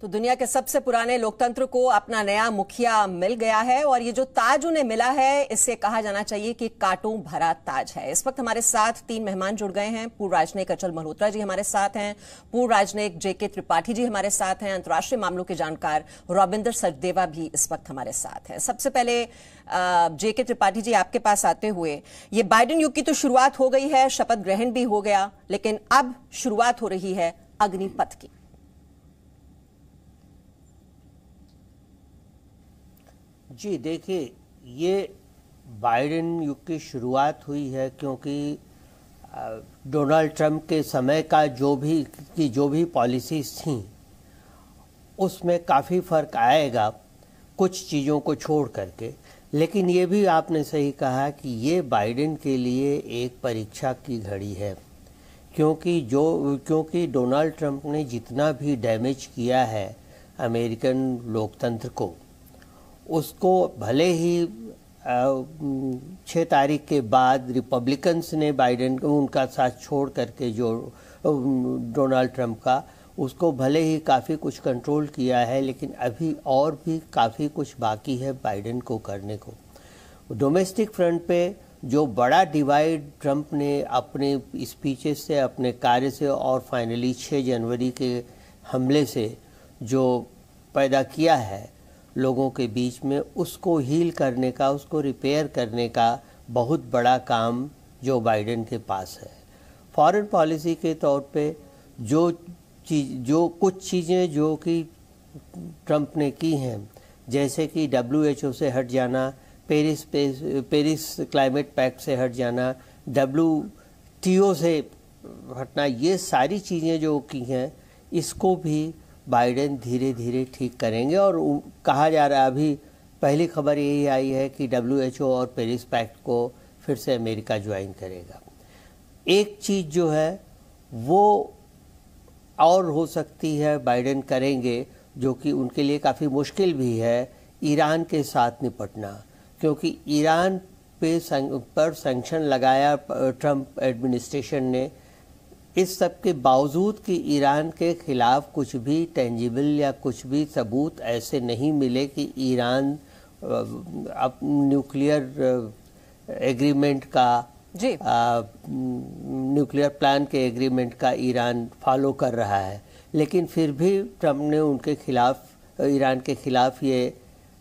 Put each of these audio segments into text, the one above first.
तो दुनिया के सबसे पुराने लोकतंत्र को अपना नया मुखिया मिल गया है और ये जो ताज उन्हें मिला है इससे कहा जाना चाहिए कि कांटों भरा ताज है। इस वक्त हमारे साथ 3 मेहमान जुड़ गए हैं। पूर्व राजनयिक अचल मल्होत्रा जी हमारे साथ हैं, पूर्व राजनयिक जेके त्रिपाठी जी हमारे साथ हैं, अंतर्राष्ट्रीय मामलों के जानकार रविंदर सचदेवा भी इस वक्त हमारे साथ हैं। सबसे पहले जेके त्रिपाठी जी आपके पास आते हुए, ये बाइडेन युग की तो शुरुआत हो गई है, शपथ ग्रहण भी हो गया, लेकिन अब शुरुआत हो रही है अग्निपथ की। जी देखिए, ये बाइडेन युग की शुरुआत हुई है क्योंकि डोनाल्ड ट्रंप के समय का जो भी पॉलिसीज थी उसमें काफ़ी फ़र्क आएगा कुछ चीज़ों को छोड़ करके। लेकिन ये भी आपने सही कहा कि ये बाइडेन के लिए एक परीक्षा की घड़ी है, क्योंकि डोनाल्ड ट्रंप ने जितना भी डैमेज किया है अमेरिकन लोकतंत्र को, उसको भले ही 6 तारीख के बाद रिपब्लिकन्स ने बाइडेन को उनका साथ छोड़ करके जो डोनाल्ड ट्रंप का, उसको भले ही काफ़ी कुछ कंट्रोल किया है, लेकिन अभी और भी काफ़ी कुछ बाकी है बाइडेन को करने को। डोमेस्टिक फ्रंट पे जो बड़ा डिवाइड ट्रंप ने अपने स्पीचेस से, अपने कार्य से और फाइनली 6 जनवरी के हमले से जो पैदा किया है लोगों के बीच में, उसको हील करने का, उसको रिपेयर करने का बहुत बड़ा काम जो बाइडेन के पास है। फॉरेन पॉलिसी के तौर पे जो कुछ चीज़ें जो कि ट्रंप ने की हैं, जैसे कि WHO से हट जाना, पेरिस क्लाइमेट पैक्ट से हट जाना, WTO से हटना, ये सारी चीज़ें जो की हैं इसको भी बाइडेन धीरे धीरे ठीक करेंगे। और कहा जा रहा है, अभी पहली खबर यही आई है कि WHO और पेरिस पैक्ट को फिर से अमेरिका ज्वाइन करेगा। एक चीज़ जो है वो और हो सकती है बाइडेन करेंगे, जो कि उनके लिए काफ़ी मुश्किल भी है, ईरान के साथ निपटना, क्योंकि ईरान पर सैंक्शन लगाया ट्रंप एडमिनिस्ट्रेशन ने। इस सब के बावजूद कि ईरान के खिलाफ कुछ भी टेंजिबल या कुछ भी सबूत ऐसे नहीं मिले कि ईरान न्यूक्लियर एग्रीमेंट का, न्यूक्लियर प्लान के एग्रीमेंट का ईरान फॉलो कर रहा है, लेकिन फिर भी ट्रंप ने उनके खिलाफ, ईरान के खिलाफ ये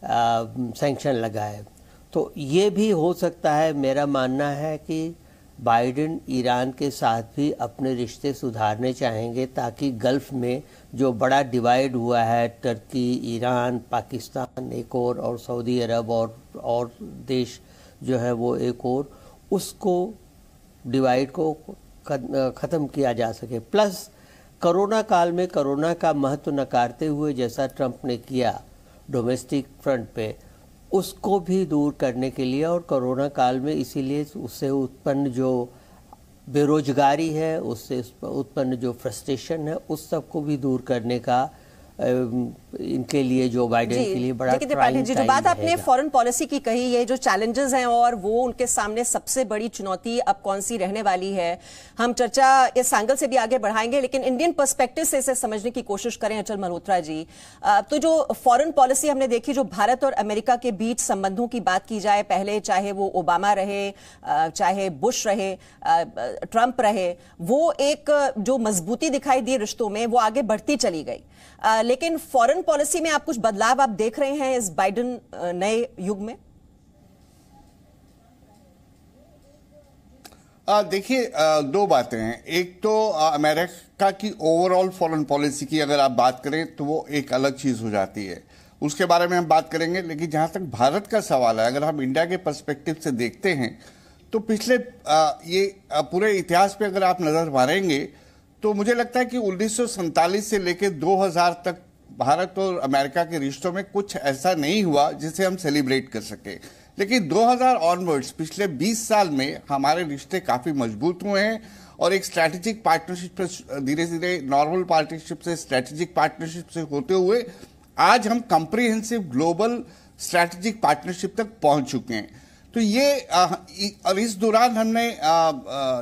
सैंक्शन लगाए। तो ये भी हो सकता है, मेरा मानना है कि बाइडेन ईरान के साथ भी अपने रिश्ते सुधारने चाहेंगे, ताकि गल्फ में जो बड़ा डिवाइड हुआ है, टर्की, ईरान, पाकिस्तान एक और सऊदी अरब और देश जो है वो एक और, उसको डिवाइड को ख़त्म किया जा सके। प्लस कोरोना काल में कोरोना का महत्व नकारते हुए जैसा ट्रंप ने किया डोमेस्टिक फ्रंट पे, उसको भी दूर करने के लिए, और कोरोना काल में इसीलिए उससे उत्पन्न जो बेरोजगारी है, उससे उत्पन्न जो फ्रस्ट्रेशन है, उस सब को भी दूर करने का इनके लिए, जो बाइडेन के लिए बड़ा ट्राइंग जी, जो बात आपने फॉरेन पॉलिसी की कही, ये जो चैलेंजेस हैं और वो उनके सामने सबसे बड़ी चुनौती अब कौन सी रहने वाली है, हम चर्चा इस एंगल से भी आगे बढ़ाएंगे, लेकिन इंडियन पर्सपेक्टिव से इसे समझने की कोशिश करें अचल मल्होत्रा जी। तो जो फॉरेन पॉलिसी हमने देखी, जो भारत और अमेरिका के बीच संबंधों की बात की जाए, पहले चाहे वो ओबामा रहे, चाहे बुश रहे, ट्रंप रहे, वो एक जो मजबूती दिखाई दी रिश्तों में, वो आगे बढ़ती चली गई। लेकिन फॉरेन पॉलिसी में आप कुछ बदलाव आप देख रहे हैं इस बाइडेन नए युग में? देखिए, 2 बातें हैं। एक तो अमेरिका की ओवरऑल फॉरेन पॉलिसी की अगर आप बात करें तो वो एक अलग चीज हो जाती है, उसके बारे में हम बात करेंगे। लेकिन जहां तक भारत का सवाल है, अगर हम इंडिया के पर्सपेक्टिव से देखते हैं तो पिछले ये पूरे इतिहास पे अगर आप नजर मारेंगे तो मुझे लगता है कि 1947 से लेकर 2000 तक भारत और अमेरिका के रिश्तों में कुछ ऐसा नहीं हुआ जिसे हम सेलिब्रेट कर सके। लेकिन 2000 ऑनवर्ड्स, पिछले 20 साल में हमारे रिश्ते काफी मजबूत हुए हैं और एक स्ट्रैटेजिक पार्टनरशिप से धीरे धीरे, नॉर्मल पार्टनरशिप से स्ट्रैटेजिक पार्टनरशिप से होते हुए आज हम कॉम्प्रिहेंसिव ग्लोबल स्ट्रैटेजिक पार्टनरशिप तक पहुंच चुके हैं। तो ये और इस दौरान हमने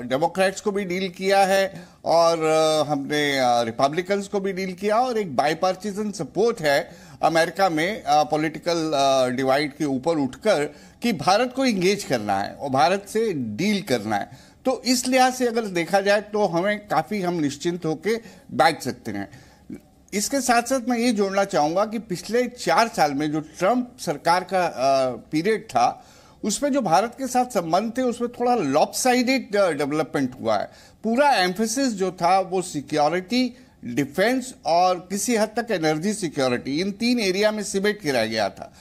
डेमोक्रेट्स को भी डील किया है और हमने रिपब्लिकन्स को भी डील किया, और एक बाईपार्टीजन सपोर्ट है अमेरिका में पॉलिटिकल डिवाइड के ऊपर उठकर कि भारत को इंगेज करना है और भारत से डील करना है। तो इस लिहाज से अगर देखा जाए तो हमें काफी हम निश्चिंत होकर बैठ सकते हैं। इसके साथ साथ मैं ये जोड़ना चाहूंगा कि पिछले 4 साल में जो ट्रंप सरकार का पीरियड था उसमें जो भारत के साथ संबंध थे उसमें थोड़ा लॉपसाइडेड डेवलपमेंट हुआ है। पूरा एम्फेसिस जो था वो सिक्योरिटी, डिफेंस और किसी हद तक एनर्जी सिक्योरिटी, इन 3 एरिया में सिमट गिराया गया था,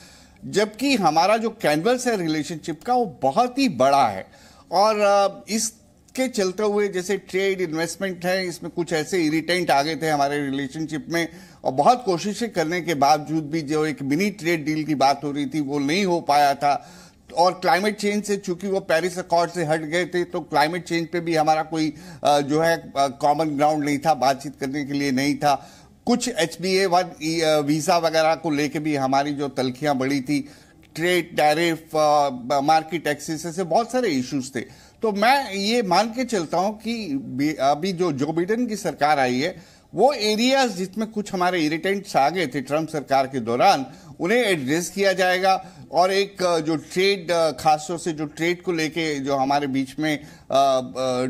जबकि हमारा जो कैनवस है रिलेशनशिप का वो बहुत ही बड़ा है। और इसके चलते हुए जैसे ट्रेड, इन्वेस्टमेंट है, इसमें कुछ ऐसे इरिटेंट आ गए थे हमारे रिलेशनशिप में, और बहुत कोशिशें करने के बावजूद भी जो एक मिनी ट्रेड डील की बात हो रही थी वो नहीं हो पाया था। और क्लाइमेट चेंज से चूंकि वो पेरिस अकॉर्ड से हट गए थे तो क्लाइमेट चेंज पे भी हमारा कोई जो है कॉमन ग्राउंड नहीं था, बातचीत करने के लिए नहीं था। कुछ HBA1 वीजा वगैरह को लेके भी हमारी जो तलखियां बढ़ी थी, ट्रेड, टैरिफ, मार्केट एक्सेस, ऐसे बहुत सारे इश्यूज थे। तो मैं ये मान के चलता हूं कि अभी जो बाइडेन की सरकार आई है वो एरियाज जिसमें कुछ हमारे इरिटेंट्स आ गए थे ट्रंप सरकार के दौरान उन्हें एड्रेस किया जाएगा, और एक जो ट्रेड, खासतौर से जो ट्रेड को लेके जो हमारे बीच में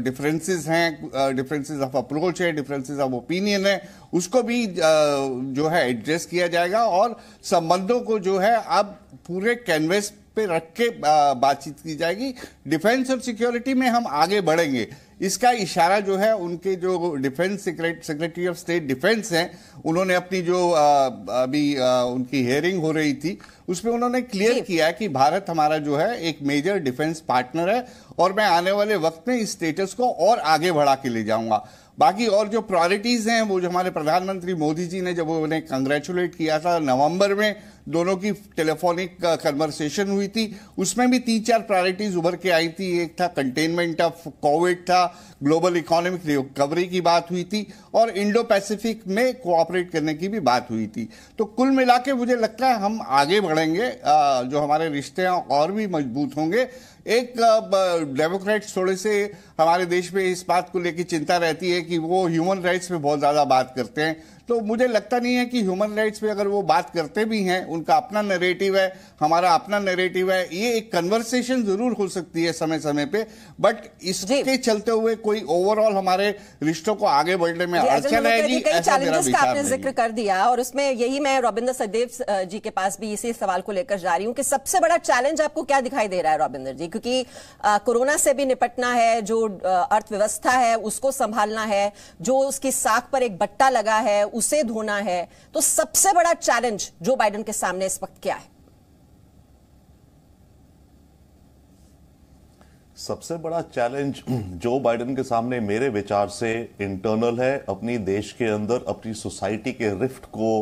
डिफरेंसेस हैं, डिफरेंसेस ऑफ अप्रोच है, डिफरेंसेस ऑफ ओपिनियन है, उसको भी जो है एड्रेस किया जाएगा, और संबंधों को जो है अब पूरे कैनवस पे रख के बातचीत की जाएगी। डिफेंस और सिक्योरिटी में हम आगे बढ़ेंगे, इसका इशारा जो है उनके जो defence secretary of state defence हैं, उन्होंने अपनी जो अभी उनकी हियरिंग हो रही थी उसमें उन्होंने क्लियर किया है कि भारत हमारा जो है एक मेजर डिफेंस पार्टनर है, और मैं आने वाले वक्त में इस स्टेटस को और आगे बढ़ा के ले जाऊंगा। बाकी और जो प्रायोरिटीज हैं वो जो हमारे प्रधानमंत्री मोदी जी ने जब उन्हें कंग्रेचुलेट किया था नवंबर में, दोनों की टेलीफोनिक कन्वर्सेशन हुई थी, उसमें भी 3-4 प्रायोरिटीज उभर के आई थी। एक था कंटेनमेंट ऑफ कोविड था, ग्लोबल इकोनॉमिक रिकवरी की बात हुई थी, और इंडो पैसिफिक में कोऑपरेट करने की भी बात हुई थी। तो कुल मिला के मुझे लगता है हम आगे बढ़ेंगे, जो हमारे रिश्ते हैं और भी मजबूत होंगे। एक डेमोक्रेट्स थोड़े से हमारे देश में इस बात को लेकर चिंता रहती है कि वो ह्यूमन राइट्स पे बहुत ज्यादा बात करते हैं, तो मुझे लगता नहीं है कि ह्यूमन राइट्स पे अगर वो बात करते भी हैं, उनका अपना नैरेटिव है, हमारा अपना नैरेटिव है, ये एक कन्वर्सेशन जरूर हो सकती है समय समय पे, बट इसके चलते हुए कोई ओवरऑल हमारे रिश्तों को आगे बढ़ने में अड़चन आएगी, ऐसा मेरा विचार आपने जिक्र कर दिया, और उसमें यही मैं रॉबिंदर सचदेव जी के पास भी इसी सवाल को लेकर जा रही हूं कि सबसे बड़ा चैलेंज आपको क्या दिखाई दे रहा है रॉबिंदर जी, क्योंकि कोरोना से भी निपटना है, जो अर्थव्यवस्था है उसको संभालना है, जो उसकी साख पर एक बट्टा लगा है उसे धोना है, तो सबसे बड़ा चैलेंज जो बाइडेन के सामने इस वक्त क्या है? सबसे बड़ा चैलेंज जो बाइडेन के सामने मेरे विचार से इंटरनल है, अपनी देश के अंदर अपनी सोसाइटी के रिफ्ट को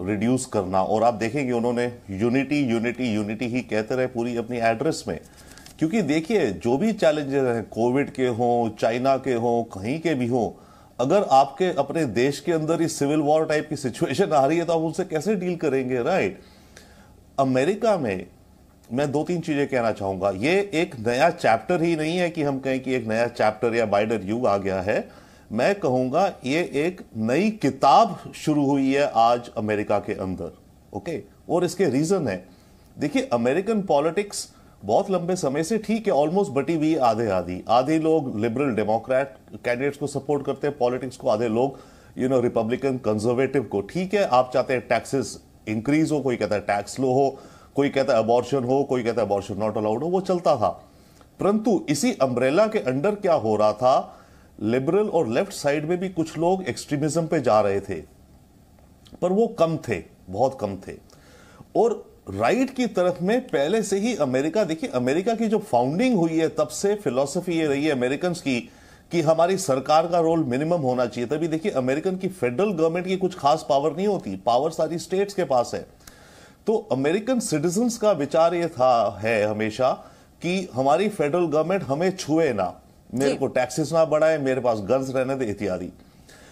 रिड्यूस करना। और आप देखेंगे उन्होंने यूनिटी यूनिटी यूनिटी ही कहते रहे पूरी अपनी एड्रेस में, क्योंकि देखिए जो भी चैलेंजेस हैं, कोविड के हों, चाइना के हों, कहीं के भी हों, अगर आपके अपने देश के अंदर ही सिविल वॉर टाइप की सिचुएशन आ रही है तो आप उनसे कैसे डील करेंगे, राइट? अमेरिका में मैं 2-3 चीजें कहना चाहूंगा। ये एक नया चैप्टर ही नहीं है कि हम कहें कि एक नया चैप्टर या बाइडेन युग आ गया है। मैं कहूंगा ये एक नई किताब शुरू हुई है आज अमेरिका के अंदर, ओके? और इसके रीजन है, देखिए अमेरिकन पॉलिटिक्स बहुत लंबे समय से ठीक है ऑलमोस्ट बटी हुई आधे आधी, आधे लोग लिबरल डेमोक्रेट कैंडिडेट्स को सपोर्ट करते हैं पॉलिटिक्स को, आधे लोग रिपब्लिकन कंजर्वेटिव को। ठीक है, आप चाहते हैं टैक्सेस इंक्रीज हो, कोई कहता है टैक्स लो हो, कोई कहता है अबॉर्शन हो, कोई कहता है अबॉर्शन नॉट अलाउड हो, वो चलता था। परंतु इसी अम्ब्रेला के अंडर क्या हो रहा था, लिबरल और लेफ्ट साइड में भी कुछ लोग एक्सट्रीमिज्म पे जा रहे थे, पर वो कम थे, बहुत कम थे। और राइट की तरफ में पहले से ही अमेरिका, देखिए अमेरिका की जो फाउंडिंग हुई है तब से फिलॉसफी ये रही है अमेरिकन की कि हमारी सरकार का रोल मिनिमम होना चाहिए। तभी देखिए अमेरिकन की फेडरल गवर्नमेंट की कुछ खास पावर नहीं होती, पावर सारी स्टेट्स के पास है। तो अमेरिकन सिटीजन्स का विचार ये था है हमेशा कि हमारी फेडरल गवर्नमेंट हमें छुए ना, मेरे को टैक्सेस ना बढ़ाए, मेरे पास गन्स रहने दे इत्यादि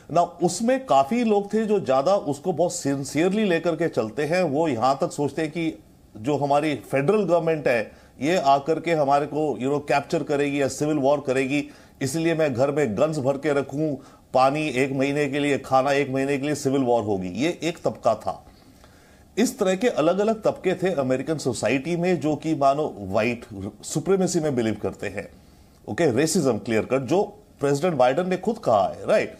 ना। उसमें काफी लोग थे जो ज्यादा उसको बहुत सिंसियरली लेकर के चलते हैं। वो यहां तक सोचते हैं कि जो हमारी फेडरल गवर्नमेंट है ये आकर के हमारे को कैप्चर करेगी या सिविल वॉर करेगी, इसलिए मैं घर में गन्स भर के रखूं, पानी 1 महीने के लिए, खाना 1 महीने के लिए, सिविल वॉर होगी। ये एक तबका था। इस तरह के अलग अलग तबके थे अमेरिकन सोसाइटी में जो कि मानो व्हाइट सुप्रीमेसी में बिलीव करते हैं। ओके, रेसिज्म क्लियर कट, जो प्रेसिडेंट बाइडेन ने खुद कहा है, राइट।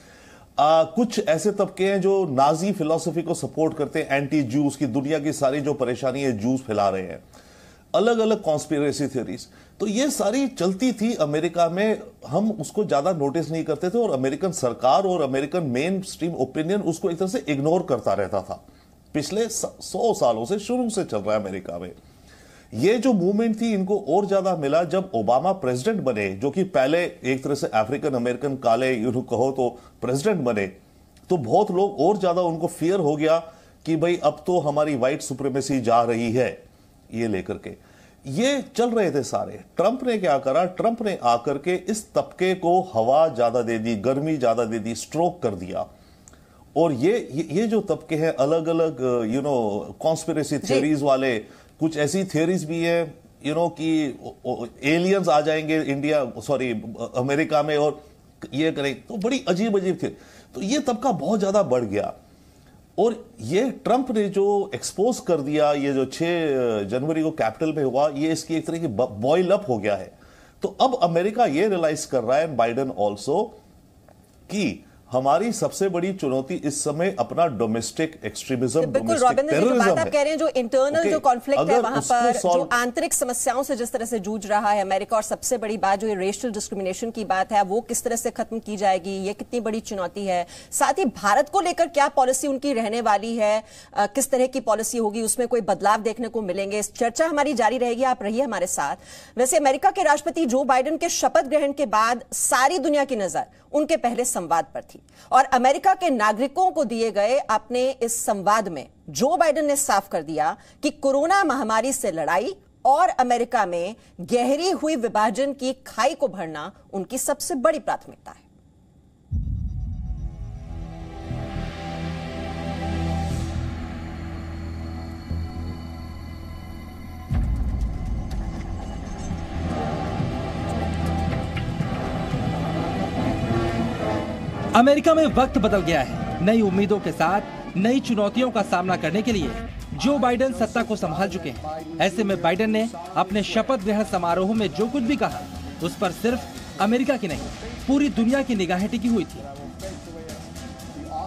कुछ ऐसे तबके हैं जो नाजी फिलॉसफी को सपोर्ट करते हैं, एंटी जूस की, दुनिया की सारी जो परेशानी है जूस फैला रहे हैं, अलग अलग कॉन्स्पिरेसी थ्योरीज। तो ये सारी चलती थी अमेरिका में, हम उसको ज्यादा नोटिस नहीं करते थे और अमेरिकन सरकार और अमेरिकन मेन स्ट्रीम ओपिनियन उसको एक तरह से इग्नोर करता रहता था। पिछले 100 सालों से शुरू से चल रहा है अमेरिका में। ये जो मूवमेंट थी इनको और ज्यादा मिला जब ओबामा प्रेसिडेंट बने, जो कि पहले एक तरह से अफ्रीकन अमेरिकन काले कहो तो प्रेसिडेंट बने, तो बहुत लोग और ज्यादा उनको फियर हो गया कि भाई अब तो हमारी व्हाइट सुप्रीमेसी जा रही है, ये लेकर के ये चल रहे थे सारे। ट्रंप ने क्या करा, ट्रंप ने आकर के इस तबके को हवा ज्यादा दे दी, गर्मी ज्यादा दे दी, स्ट्रोक कर दिया। और ये जो तबके हैं अलग अलग कॉन्स्पिरेसी थ्योरीज वाले, कुछ ऐसी थ्योरीज भी है कि एलियंस आ जाएंगे अमेरिका में और ये करें, तो बड़ी अजीब अजीब थे। तो ये तबका बहुत ज्यादा बढ़ गया और ये ट्रंप ने जो एक्सपोज कर दिया, ये जो 6 जनवरी को कैपिटल में हुआ, ये इसकी एक तरह की बॉयल अप हो गया है। तो अब अमेरिका ये रियलाइज कर रहा है, बाइडेन ऑल्सो, कि हमारी सबसे बड़ी चुनौती इस समय अपना डोमेस्टिक एक्सट्रीमिज्म, डोमेस्टिक टेररिज्म है। आप कह रहे हैं जो इंटरनल जो कॉन्फ्लिक्ट है वहां पर, जो आंतरिक समस्याओं से जिस तरह से जूझ रहा है अमेरिका, और सबसे बड़ी बात जो ये रेशियल डिस्क्रिमिनेशन की बात है, वो किस तरह से खत्म की जाएगी, ये कितनी बड़ी चुनौती है। साथ ही भारत को लेकर क्या पॉलिसी उनकी रहने वाली है, किस तरह की पॉलिसी होगी, उसमें कोई बदलाव देखने को मिलेंगे। इस चर्चा हमारी जारी रहेगी, आप रहिए हमारे साथ। वैसे अमेरिका के राष्ट्रपति जो बाइडेन के शपथ ग्रहण के बाद सारी दुनिया की नजर उनके पहले संवाद पर थी और अमेरिका के नागरिकों को दिए गए अपने इस संवाद में जो बाइडेन ने साफ कर दिया कि कोरोना महामारी से लड़ाई और अमेरिका में गहरी हुई विभाजन की खाई को भरना उनकी सबसे बड़ी प्राथमिकता है। अमेरिका में वक्त बदल गया है। नई उम्मीदों के साथ नई चुनौतियों का सामना करने के लिए जो बाइडेन सत्ता को संभाल चुके हैं। ऐसे में बाइडेन ने अपने शपथ ग्रहण समारोह में जो कुछ भी कहा, उस पर सिर्फ अमेरिका की नहीं, पूरी दुनिया की निगाहें टिकी हुई थी।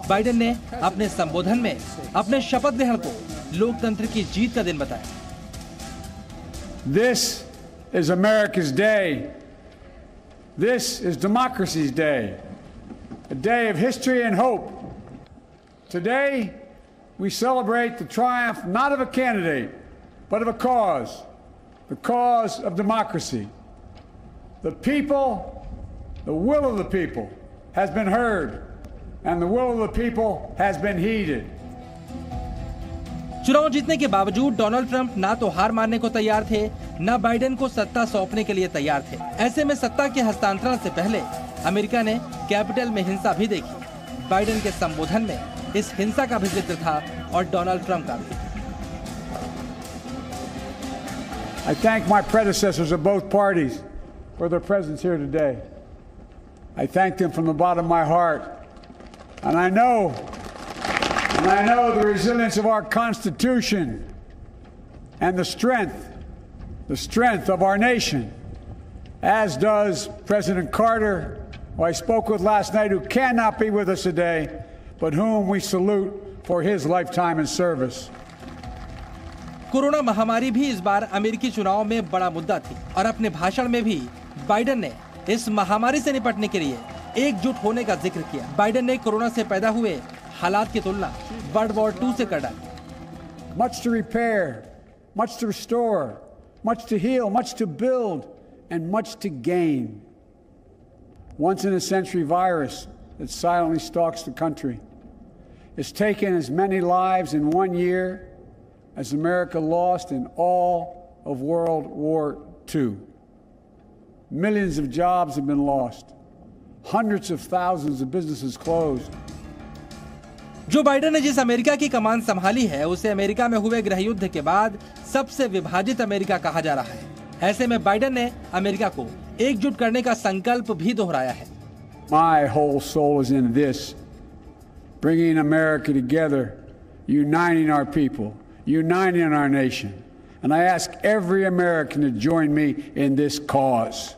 बाइडेन ने अपने संबोधन में अपने शपथ ग्रहण को लोकतंत्र की जीत का दिन बताया। This is America's day. This is democracy's day. A day of history and hope. Today, we celebrate the triumph not of a candidate, but of a cause, the cause of democracy. The people, the will of the people has been heard, and the will of the people has been heeded. चुनाव जीतने के बावजूद Donald Trump ना तो हार मानने को तैयार थे, न बाइडेन को सत्ता सौंपने के लिए तैयार थे। ऐसे में सत्ता के हस्तांतरण से पहले अमेरिका ने कैपिटल में हिंसा भी देखी। बाइडेन के संबोधन में इस हिंसा का भी जिक्र था और डोनाल्ड ट्रंप का भी। I thank my predecessors of both parties for their presence here today. I thank them from the bottom of my heart. And I know the resilience of our Constitution and the strength of our nation, as does President Carter, who I spoke with last night, who cannot be with us today, but whom we salute for his lifetime in service. Corona महामारी भी इस बार अमेरिकी चुनाव में बड़ा मुद्दा थी और अपने भाषण में भी बाइडेन ने इस महामारी से निपटने के लिए एकजुट होने का जिक्र किया। बाइडेन ने कोरोना से पैदा हुए हालात की तुलना वर्ल्ड वॉर 2 से कर डाली। Much to repair, much to restore, much to heal, much to build, and much to gain. Once in a century virus that silently stalks the country. It's taken as many lives in 1 year as America lost in all of World War II. Millions of jobs have been lost. Hundreds of thousands of businesses closed. Joe Biden ने जिस America की कमान संभाली है, उसे America में हुए गृह युद्ध के बाद सबसे विभाजित अमेरिका कहा जा रहा है। ऐसे में बाइडेन ने अमेरिका को एकजुट करने का संकल्प भी दोहराया है। My whole soul is in this, bringing America together, uniting our people, uniting our nation. And I ask every American to join me in this cause.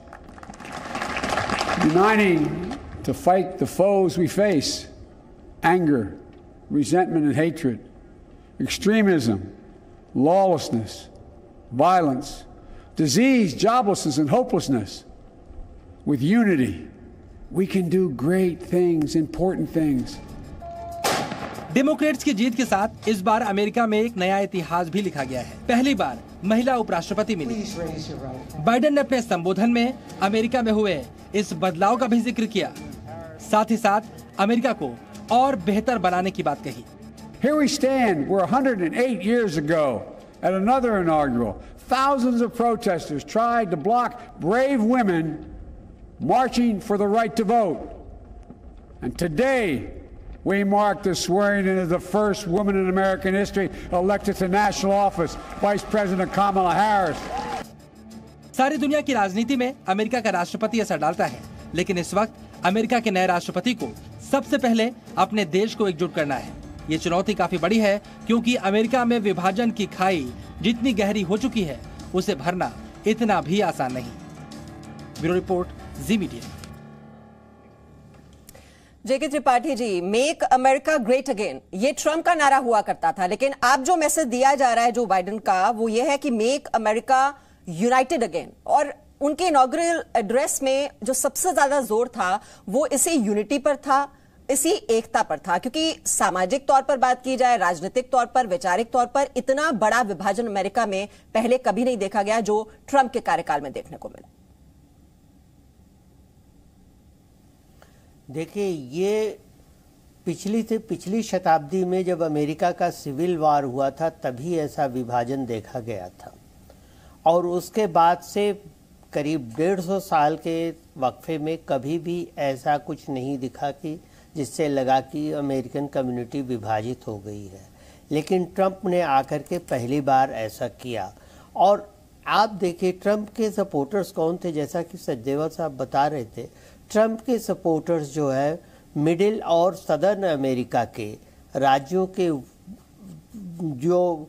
Uniting to fight the foes we face: anger, resentment and hatred, extremism, lawlessness, violence, disease, joblessness and hopelessness. With unity, we can do great things, important things. Democrats की जीत के साथ इस बार America में एक नया इतिहास भी लिखा गया है। पहली बार महिला उपराष्ट्रपति मिली। बाइडेन ने अपने संबोधन में अमेरिका में हुए इस बदलाव का भी जिक्र किया, साथ ही साथ अमेरिका को और बेहतर बनाने की बात कही। Here we stand, we're 108 years ago at another inaugural. Thousands of protesters tried to block brave women marching for the right to vote. And today, we mark the swearing in of the first woman in American history elected to national office, Vice President Kamala Harris. सारी दुनिया की राजनीति में America का राष्ट्रपति असर डालता है, लेकिन इस वक्त अमेरिका के नए राष्ट्रपति को सबसे पहले अपने देश को एकजुट करना है। ये चुनौती काफी बड़ी है, क्योंकि अमेरिका में विभाजन की खाई जितनी गहरी हो चुकी है, उसे भरना इतना भी आसान नहीं। ब्यूरो रिपोर्ट, जी मीडिया। जेके Tripathi ji, make America great again, ये ट्रम्प का नारा हुआ करता था, लेकिन अब जो मैसेज दिया जा रहा है जो बाइडेन का, वो ये है कि मेक अमेरिका यूनाइटेड अगेन। और उनके इनॉग्रेल एड्रेस में जो सबसे ज्यादा जोर था वो इसी यूनिटी पर था, इसी एकता पर था, क्योंकि सामाजिक तौर पर बात की जाए, राजनीतिक तौर पर, वैचारिक तौर पर इतना बड़ा विभाजन अमेरिका में पहले कभी नहीं देखा गया जो ट्रम्प के कार्यकाल में देखने को मिला। देखिए, ये पिछली शताब्दी में जब अमेरिका का सिविल वार हुआ था तभी ऐसा विभाजन देखा गया था, और उसके बाद से करीब 150 साल के वक्फे में कभी भी ऐसा कुछ नहीं दिखा कि जिससे लगा कि अमेरिकन कम्युनिटी विभाजित हो गई है। लेकिन ट्रंप ने आकर के पहली बार ऐसा किया। और आप देखिए ट्रंप के सपोर्टर्स कौन थे, जैसा कि सचदेवा साहब बता रहे थे, ट्रंप के सपोर्टर्स जो है मिडिल और सदर्न अमेरिका के राज्यों के जो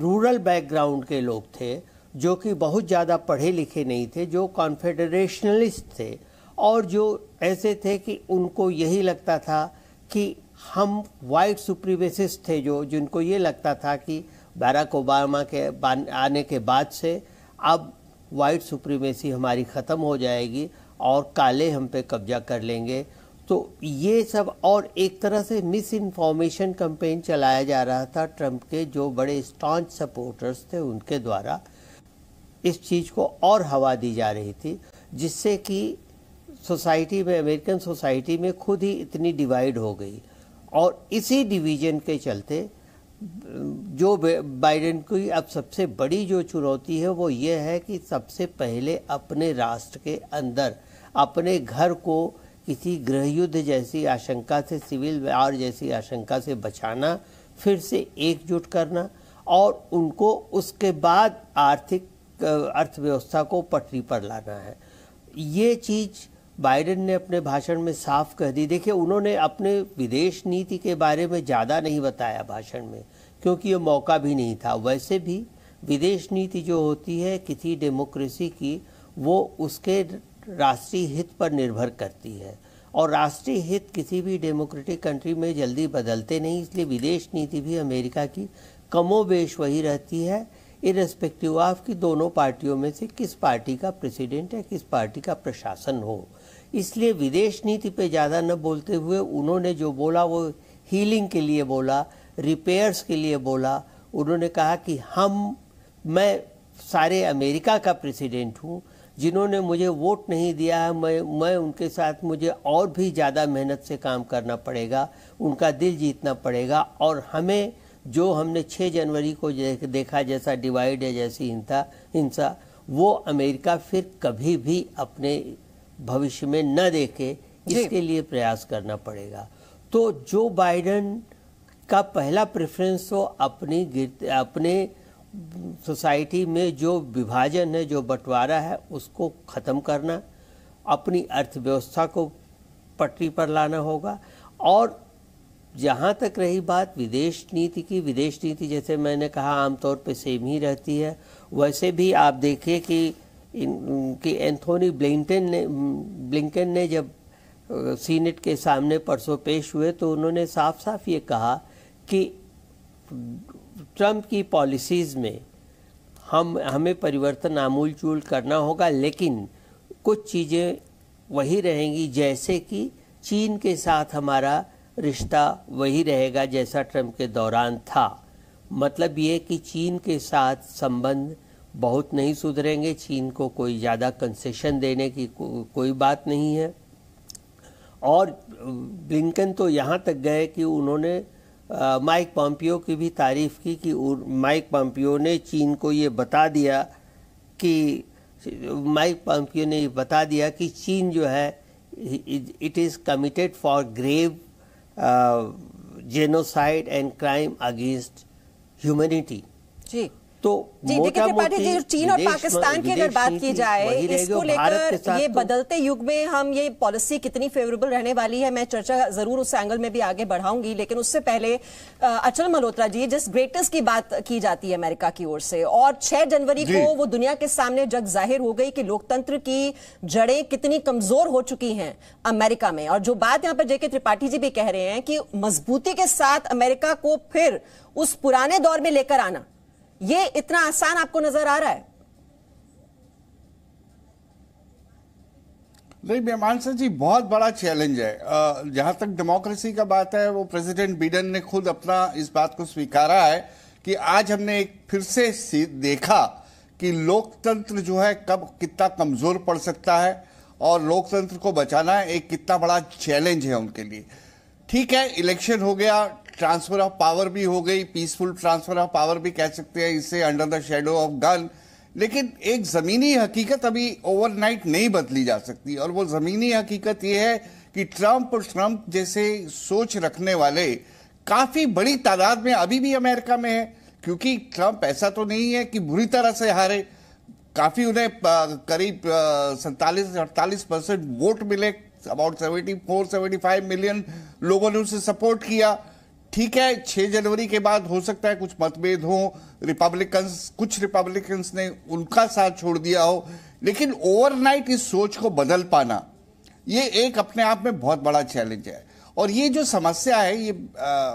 रूरल बैकग्राउंड के लोग थे, जो कि बहुत ज़्यादा पढ़े लिखे नहीं थे, जो कॉन्फेडरेशनलिस्ट थे, और जो ऐसे थे कि उनको यही लगता था कि हम वाइट सुप्रीमेसिस्ट थे, जो जिनको ये लगता था कि बैराक ओबामा के आने के बाद से अब वाइट सुप्रीमेसी हमारी ख़त्म हो जाएगी और काले हम पे कब्जा कर लेंगे। तो ये सब, और एक तरह से मिस इन्फॉर्मेशन कैंपेन चलाया जा रहा था ट्रंप के जो बड़े स्टॉन्च सपोर्टर्स थे उनके द्वारा। इस चीज़ को और हवा दी जा रही थी, जिससे कि सोसाइटी में, अमेरिकन सोसाइटी में खुद ही इतनी डिवाइड हो गई। और इसी डिवीजन के चलते जो बाइडेन की अब सबसे बड़ी जो चुनौती है वो ये है कि सबसे पहले अपने राष्ट्र के अंदर अपने घर को किसी गृह युद्ध जैसी आशंका से, सिविल वार जैसी आशंका से बचाना, फिर से एकजुट करना, और उनको उसके बाद आर्थिक अर्थव्यवस्था को पटरी पर लाना है। ये चीज़ बाइडेन ने अपने भाषण में साफ कह दी। देखिए, उन्होंने अपने विदेश नीति के बारे में ज़्यादा नहीं बताया भाषण में, क्योंकि ये मौका भी नहीं था। वैसे भी विदेश नीति जो होती है किसी डेमोक्रेसी की, वो उसके राष्ट्रीय हित पर निर्भर करती है, और राष्ट्रीय हित किसी भी डेमोक्रेटिक कंट्री में जल्दी बदलते नहीं। इसलिए विदेश नीति भी अमेरिका की कमोबेश वही रहती है, इर्रेस्पेक्टिव ऑफ कि दोनों पार्टियों में से किस पार्टी का प्रेसिडेंट है, किस पार्टी का प्रशासन हो। इसलिए विदेश नीति पे ज़्यादा न बोलते हुए उन्होंने जो बोला वो हीलिंग के लिए बोला, रिपेयर्स के लिए बोला। उन्होंने कहा कि मैं सारे अमेरिका का प्रेसिडेंट हूँ, जिन्होंने मुझे वोट नहीं दिया है, मैं उनके साथ मुझे और भी ज़्यादा मेहनत से काम करना पड़ेगा, उनका दिल जीतना पड़ेगा, और हमें जो हमने 6 जनवरी को देखा जैसा डिवाइड है, जैसी हिंसा, वो अमेरिका फिर कभी भी अपने भविष्य में न देखे, इसके लिए प्रयास करना पड़ेगा। तो जो बाइडेन का पहला प्रेफरेंस तो अपने सोसाइटी में जो विभाजन है, जो बंटवारा है, उसको ख़त्म करना, अपनी अर्थव्यवस्था को पटरी पर लाना होगा। और जहाँ तक रही बात विदेश नीति की, विदेश नीति जैसे मैंने कहा आमतौर पे सेम ही रहती है। वैसे भी आप देखिए कि एंथोनी ब्लिंकन ने जब सीनेट के सामने परसों पेश हुए तो उन्होंने साफ साफ ये कहा कि ट्रंप की पॉलिसीज़ में हमें परिवर्तन आमूल चूल करना होगा, लेकिन कुछ चीज़ें वही रहेंगी, जैसे कि चीन के साथ हमारा रिश्ता वही रहेगा जैसा ट्रंप के दौरान था। मतलब ये कि चीन के साथ संबंध बहुत नहीं सुधरेंगे, चीन को कोई ज़्यादा कंसेशन देने की कोई बात नहीं है। और ब्लिंकन तो यहाँ तक गए कि उन्होंने माइक पॉम्पियो की भी तारीफ की कि माइक पॉम्पियो ने चीन को ये बता दिया कि चीन जो है it is committed for grave genocide and crime against humanity. जी तो जी देखिए त्रिपाठी जी, चीन और पाकिस्तान की अगर बात की जाए इसको लेकर ये बदलते युग में हम ये पॉलिसी कितनी फेवरेबल रहने वाली है, मैं चर्चा जरूर उस एंगल में भी आगे बढ़ाऊंगी। लेकिन उससे पहले अचल मल्होत्रा जी, जिस ग्रेटेस्ट की बात की जाती है अमेरिका की ओर से, और 6 जनवरी को वो दुनिया के सामने जग जाहिर हो गई कि लोकतंत्र की जड़ें कितनी कमजोर हो चुकी हैं अमेरिका में। और जो बात यहाँ पर जेके त्रिपाठी जी भी कह रहे हैं कि मजबूती के साथ अमेरिका को फिर उस पुराने दौर में लेकर आना, ये इतना आसान आपको नजर आ रहा है? नहीं मीमांसा जी, बहुत बड़ा चैलेंज है। जहां तक डेमोक्रेसी का बात है, वो प्रेसिडेंट बिडेन ने खुद अपना इस बात को स्वीकारा है कि आज हमने एक फिर से देखा कि लोकतंत्र जो है कब कितना कमजोर पड़ सकता है और लोकतंत्र को बचाना एक कितना बड़ा चैलेंज है उनके लिए। ठीक है, इलेक्शन हो गया, ट्रांसफर ऑफ पावर भी हो गई, पीसफुल ट्रांसफर ऑफ पावर भी कह सकते हैं इसे, under the shadow of gun. लेकिन एक जमीनी हकीकत अभी ओवरनाइट नहीं बदली जा सकती, और वो जमीनी हकीकत ये है कि ट्रंप और ट्रंप जैसे सोच रखने वाले काफी बड़ी तादाद में अभी भी अमेरिका में है। क्योंकि ट्रंप ऐसा तो नहीं है कि बुरी तरह से हारे, काफी उन्हें करीब 47-48% वोट मिले, अबाउट 74-75 मिलियन लोगों ने उसे सपोर्ट किया। ठीक है, 6 जनवरी के बाद हो सकता है कुछ मतभेद हो, कुछ रिपब्लिकन्स ने उनका साथ छोड़ दिया हो, लेकिन ओवरनाइट इस सोच को बदल पाना ये एक अपने आप में बहुत बड़ा चैलेंज है। और ये जो समस्या है, ये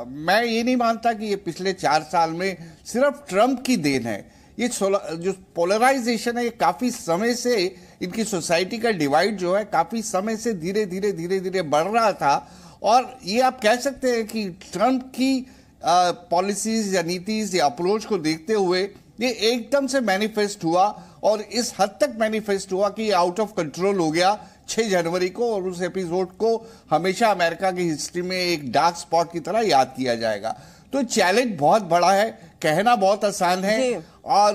मैं ये नहीं मानता कि ये पिछले 4 साल में सिर्फ ट्रंप की देन है। ये जो पोलराइजेशन है, ये काफी समय से इनकी सोसाइटी का डिवाइड जो है काफी समय से धीरे धीरे बढ़ रहा था। और ये आप कह सकते हैं कि ट्रंप की पॉलिसीज या नीतिज या अप्रोच को देखते हुए ये एकदम से मैनिफेस्ट हुआ, और इस हद तक मैनिफेस्ट हुआ कि ये आउट ऑफ कंट्रोल हो गया 6 जनवरी को, और उस एपिसोड को हमेशा अमेरिका की हिस्ट्री में एक डार्क स्पॉट की तरह याद किया जाएगा। तो चैलेंज बहुत बड़ा है, कहना बहुत आसान है, और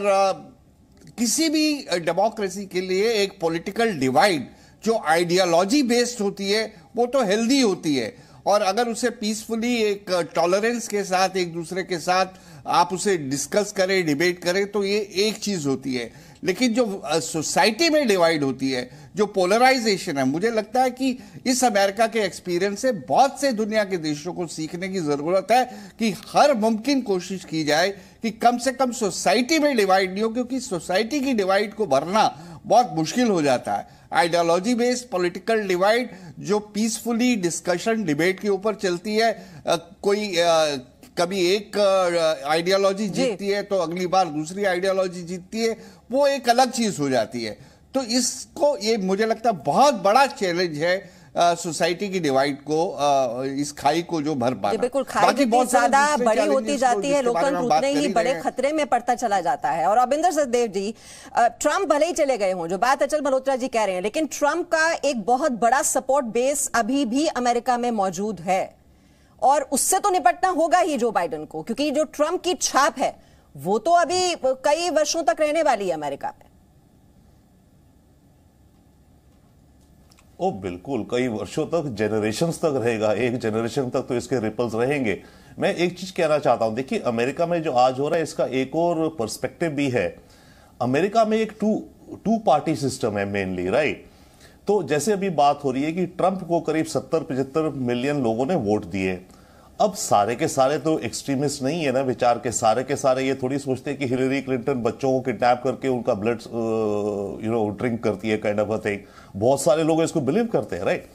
किसी भी डेमोक्रेसी के लिए एक पॉलिटिकल डिवाइड जो आइडियोलॉजी बेस्ड होती है वो तो हेल्दी होती है, और अगर उसे पीसफुली एक टॉलरेंस के साथ एक दूसरे के साथ आप उसे डिस्कस करें, डिबेट करें, तो ये एक चीज होती है। लेकिन जो सोसाइटी में डिवाइड होती है, जो पोलराइजेशन है, मुझे लगता है कि इस अमेरिका के एक्सपीरियंस से बहुत से दुनिया के देशों को सीखने की जरूरत है कि हर मुमकिन कोशिश की जाए कि कम से कम सोसाइटी में डिवाइड नहीं हो, क्योंकि सोसाइटी की डिवाइड को भरना बहुत मुश्किल हो जाता है। आइडियोलॉजी बेस्ड पॉलिटिकल डिवाइड जो पीसफुली डिस्कशन डिबेट के ऊपर चलती है, कभी एक आइडियोलॉजी जीतती है तो अगली बार दूसरी आइडियोलॉजी जीतती है, वो एक अलग चीज हो जाती है। तो इसको ये मुझे लगता है बहुत बड़ा चैलेंज है सोसाइटी की डिवाइड को, इस खाई को जो भर पाना। बिल्कुल, खाई जितनी ज्यादा बड़ी होती जाती है, लोकतंत्र उतने ही बड़े खतरे में पड़ता चला जाता है। और अबिंदर सचदेव जी, ट्रंप भले ही चले गए हों, जो बात अचल मल्होत्रा जी कह रहे हैं, लेकिन ट्रंप का एक बहुत बड़ा सपोर्ट बेस अभी भी अमेरिका में मौजूद है, और उससे तो निपटना होगा ही जो बाइडेन को, क्योंकि जो ट्रंप की छाप है वो तो अभी कई वर्षों तक रहने वाली है अमेरिका में। ओ बिल्कुल, कई वर्षों तक, जनरेशंस तक रहेगा, एक जनरेशन तक तो इसके रिपल्स रहेंगे। मैं एक चीज कहना चाहता हूं, देखिए अमेरिका में जो आज हो रहा है इसका एक और पर्सपेक्टिव भी है। अमेरिका में एक टू पार्टी सिस्टम है मेनली, राइट। तो जैसे अभी बात हो रही है कि ट्रंप को करीब 70-75 मिलियन लोगों ने वोट दिए। अब सारे के सारे तो एक्सट्रीमिस्ट नहीं है ना विचार के सारे ये थोड़ी सोचते हैं कि हिलरी क्लिंटन बच्चों को किडनैप करके उनका ब्लड ड्रिंक करती है, काइंड ऑफ अ थिंग। बहुत सारे लोग इसको बिलीव करते हैं, राइट।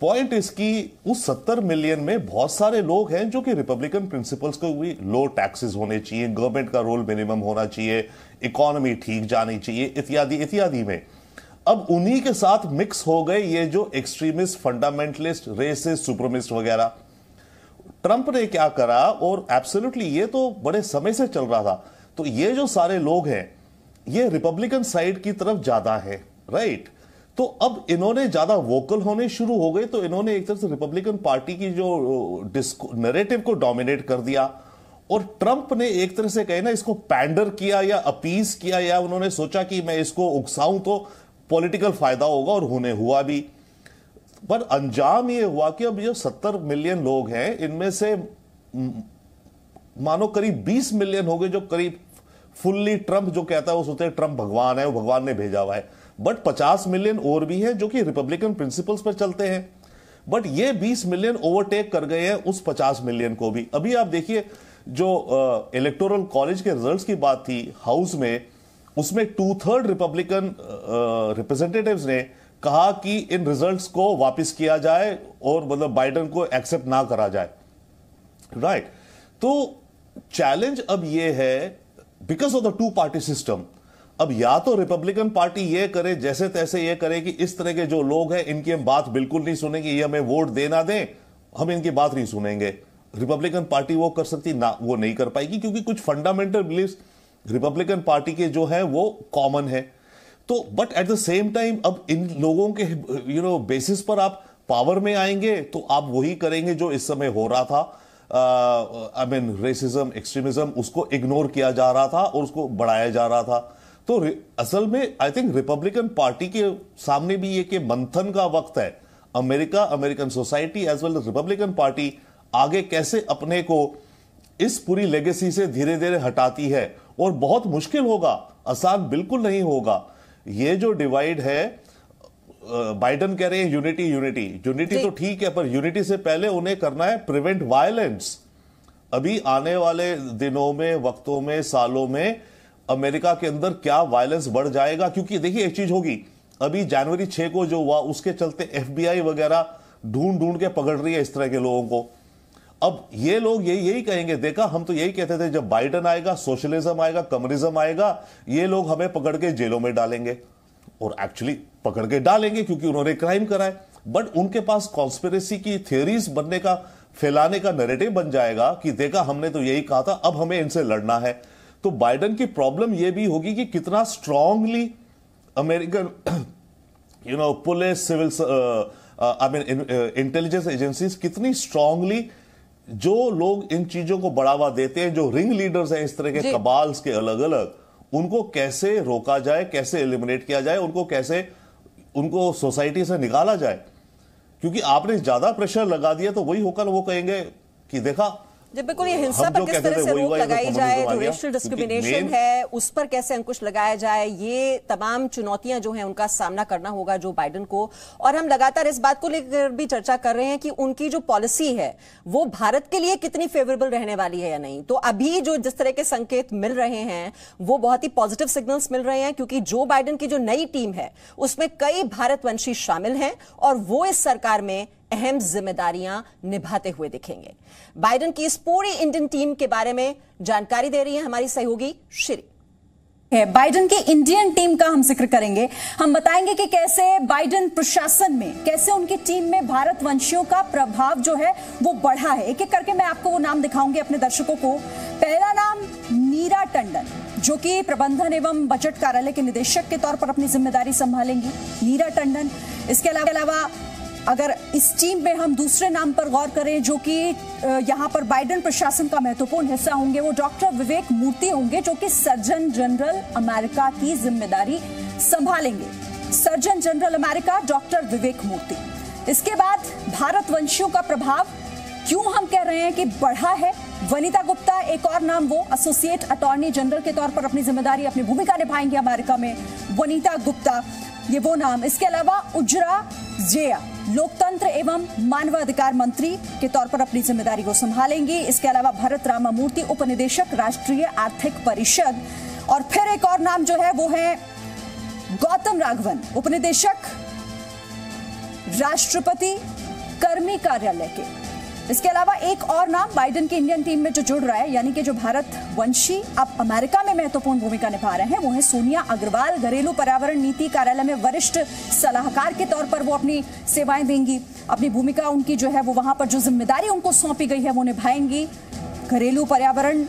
पॉइंट इसकी उस 70 मिलियन में बहुत सारे लोग हैं जो कि रिपब्लिकन प्रिंसिपल्स को भी, लो टैक्सेस होने चाहिए, गवर्नमेंट का रोल मिनिमम होना चाहिए, इकोनॉमी ठीक जानी चाहिए, इत्यादि इत्यादि में। अब उन्हीं के साथ मिक्स हो गए ये जो एक्सट्रीमिस्ट, फंडामेंटलिस्ट, रेसिस्ट, सुप्रीमिस्ट वगैरह। ट्रंप ने क्या करा, और एब्सोल्युटली ये तो बड़े समय से चल रहा था, तो ये जो सारे लोग हैं ये रिपब्लिकन साइड की तरफ ज्यादा है, राइट। तो अब इन्होंने ज्यादा वोकल होने शुरू हो गए, तो इन्होंने एक तरह से रिपब्लिकन पार्टी की जो नैरेटिव को डोमिनेट कर दिया। और ट्रंप ने एक तरह से कहे ना, इसको पैंडर किया या अपीज किया, या उन्होंने सोचा कि मैं इसको उकसाऊं तो पॉलिटिकल फायदा होगा, और होने हुआ भी। पर अंजाम यह हुआ कि अब जो 70 मिलियन लोग हैं इनमें से मानो करीब 20 मिलियन हो गए जो करीब फुल्ली ट्रंप जो कहता है वो सोचते हैं ट्रंप भगवान है, वो भगवान ने भेजा हुआ है। बट 50 मिलियन और भी हैं जो कि रिपब्लिकन प्रिंसिपल्स पर चलते हैं। बट ये 20 मिलियन ओवरटेक कर गए हैं उस 50 मिलियन को भी। अभी आप देखिए जो इलेक्टोरल कॉलेज के रिजल्ट्स की बात थी हाउस में, उसमें 2/3 रिपब्लिकन रिप्रेजेंटेटिव्स ने कहा कि इन रिजल्ट्स को वापस किया जाए और मतलब बाइडेन को एक्सेप्ट ना करा जाए, राइट। तो चैलेंज अब ये है because of the two party system. अब या तो रिपब्लिकन पार्टी ये करे जैसे तैसे ये करे कि इस तरह के जो लोग हैं इनकी हम बात बिल्कुल नहीं सुनेंगे, ये हमें वोट देना दें, हम इनकी बात नहीं सुनेंगे। रिपब्लिकन पार्टी वो कर सकती ना, वो नहीं कर पाएगी क्योंकि कुछ फंडामेंटल बिलीफ्स रिपब्लिकन पार्टी के जो है वो कॉमन है। तो but at the same time अब इन लोगों के बेसिस पर आप पावर में आएंगे तो आप वही करेंगे जो इस समय हो रहा था। आई मीन रेसिज्म, एक्सट्रीमिज्म, उसको इग्नोर किया जा रहा था और उसको बढ़ाया जा रहा था। तो असल में आई थिंक रिपब्लिकन पार्टी के सामने भी ये कि मंथन का वक्त है। America, American society as well as Republican party आगे कैसे अपने को इस पूरी लेगेसी से धीरे धीरे हटाती है, और बहुत मुश्किल होगा, आसान बिल्कुल नहीं होगा। ये जो डिवाइड है, बाइडेन कह रहे हैं यूनिटी यूनिटी यूनिटी, तो ठीक है, पर यूनिटी से पहले उन्हें करना है प्रिवेंट वायलेंस। अभी आने वाले दिनों में, वक्तों में, सालों में अमेरिका के अंदर क्या वायलेंस बढ़ जाएगा। क्योंकि देखिए एक चीज होगी, अभी जनवरी 6 को जो हुआ उसके चलते FBI वगैरह ढूंढ ढूंढ के पकड़ रही है इस तरह के लोगों को। अब ये लोग यही कहेंगे, देखा हम तो यही कहते थे जब बाइडेन आएगा, सोशलिज्म आएगा, कम्युनिज्म आएगा, ये लोग हमें पकड़ के जेलों में डालेंगे। और एक्चुअली पकड़ के डालेंगे क्योंकि उन्होंने क्राइम करा है। बट उनके पास कॉन्स्पिरेसी की थियरीज बनने का, फैलाने का नैरेटिव बन जाएगा कि देखा हमने तो यही कहा था, अब हमें इनसे लड़ना है। तो बाइडेन की प्रॉब्लम यह भी होगी कि कितना strongly American police, civil I mean intelligence agencies कितनी स्ट्रांगली जो लोग इन चीजों को बढ़ावा देते हैं, जो रिंग लीडर्स हैं इस तरह के कबाल्स के अलग अलग, उनको कैसे रोका जाए, कैसे एलिमिनेट किया जाए, उनको कैसे उनको सोसाइटी से निकाला जाए। क्योंकि आपने ज्यादा प्रेशर लगा दिया तो वही होकर वो कहेंगे कि देखा जी बिल्कुल, ये हिंसा पर किस तरह से रोक लगाई जाए, जो रेशियल डिस्क्रिमिनेशन है उस पर कैसे अंकुश लगाया जाए, ये तमाम चुनौतियां जो हैं उनका सामना करना होगा जो बाइडेन को। और हम लगातार इस बात को लेकर भी चर्चा कर रहे हैं कि उनकी जो पॉलिसी है वो भारत के लिए कितनी फेवरेबल रहने वाली है या नहीं। तो अभी जो जिस तरह के संकेत मिल रहे हैं वो बहुत ही पॉजिटिव सिग्नल्स मिल रहे हैं, क्योंकि जो बाइडेन की जो नई टीम है उसमें कई भारतवंशी शामिल हैं और वो इस सरकार में अहम जिम्मेदारियां निभाते हुए दिखेंगे। बाइडेन की इस पूरी इंडियन टीम के बारे में जानकारी दे रही है हमारी सहयोगी श्री। बाइडेन की इंडियन टीम का हम जिक्र करेंगे। हम बताएंगे कि कैसे बाइडेन प्रशासन में, कैसे उनकी टीम में भारतवंशियों का प्रभाव जो है वो बढ़ा है। एक एक करके मैं आपको वो नाम दिखाऊंगी अपने दर्शकों को। पहला नाम नीरा टंडन, जो कि प्रबंधन एवं बजट कार्यालय के निदेशक के तौर पर अपनी जिम्मेदारी संभालेंगी, नीरा टंडन। इसके अलावा अगर इस टीम में हम दूसरे नाम पर गौर करें जो कि यहां पर बाइडेन प्रशासन का महत्वपूर्ण हिस्सा होंगे, वो डॉक्टर विवेक मूर्ति होंगे, जो कि सर्जन जनरल अमेरिका की जिम्मेदारी संभालेंगे। सर्जन जनरल अमेरिका डॉक्टर विवेक मूर्ति। इसके बाद भारतवंशियों का प्रभाव क्यों हम कह रहे हैं कि बढ़ा है? वनिता गुप्ता एक और नाम, वो एसोसिएट अटॉर्नी जनरल के तौर पर अपनी जिम्मेदारी, अपनी भूमिका निभाएंगे अमेरिका में। वनिता गुप्ता ये वो नाम। इसके अलावा उजरा जेया लोकतंत्र एवं मानवाधिकार मंत्री के तौर पर अपनी जिम्मेदारी को संभालेंगी। इसके अलावा भरत रामामूर्ति उपनिदेशक राष्ट्रीय आर्थिक परिषद। और फिर एक और नाम जो है वो है गौतम राघवन, उपनिदेशक राष्ट्रपति कर्मी कार्यालय के। इसके अलावा एक और नाम बाइडेन की इंडियन टीम में जो जुड़ रहा है, यानी कि जो भारत वंशी अब अमेरिका में महत्वपूर्ण भूमिका निभा रहे हैं, वो है सोनिया अग्रवाल। घरेलू पर्यावरण नीति कार्यालय में वरिष्ठ सलाहकार के तौर पर वो अपनी सेवाएं देंगी। अपनी भूमिका उनकी जो है वो वहां पर जो जिम्मेदारी उनको सौंपी गई है वो निभाएंगी। घरेलू पर्यावरण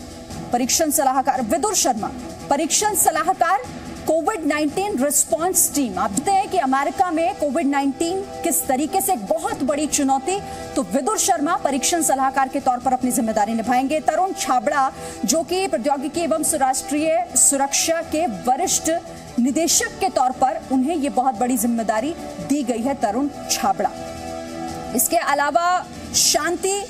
परीक्षण सलाहकार विदुर शर्मा, परीक्षण सलाहकार कोविड-19 रिस्पांस टीम। आप जानते हैं कि अमेरिका में कोविड-19 किस तरीके से एक बहुत बड़ी चुनौती, तो विदुर शर्मा परीक्षण सलाहकार के तौर पर अपनी जिम्मेदारी निभाएंगे। तरुण छाबड़ा जो कि प्रौद्योगिकी एवं राष्ट्रीय सुरक्षा के वरिष्ठ निदेशक के तौर पर उन्हें यह बहुत बड़ी जिम्मेदारी दी गई है, तरुण छाबड़ा। इसके अलावा शांति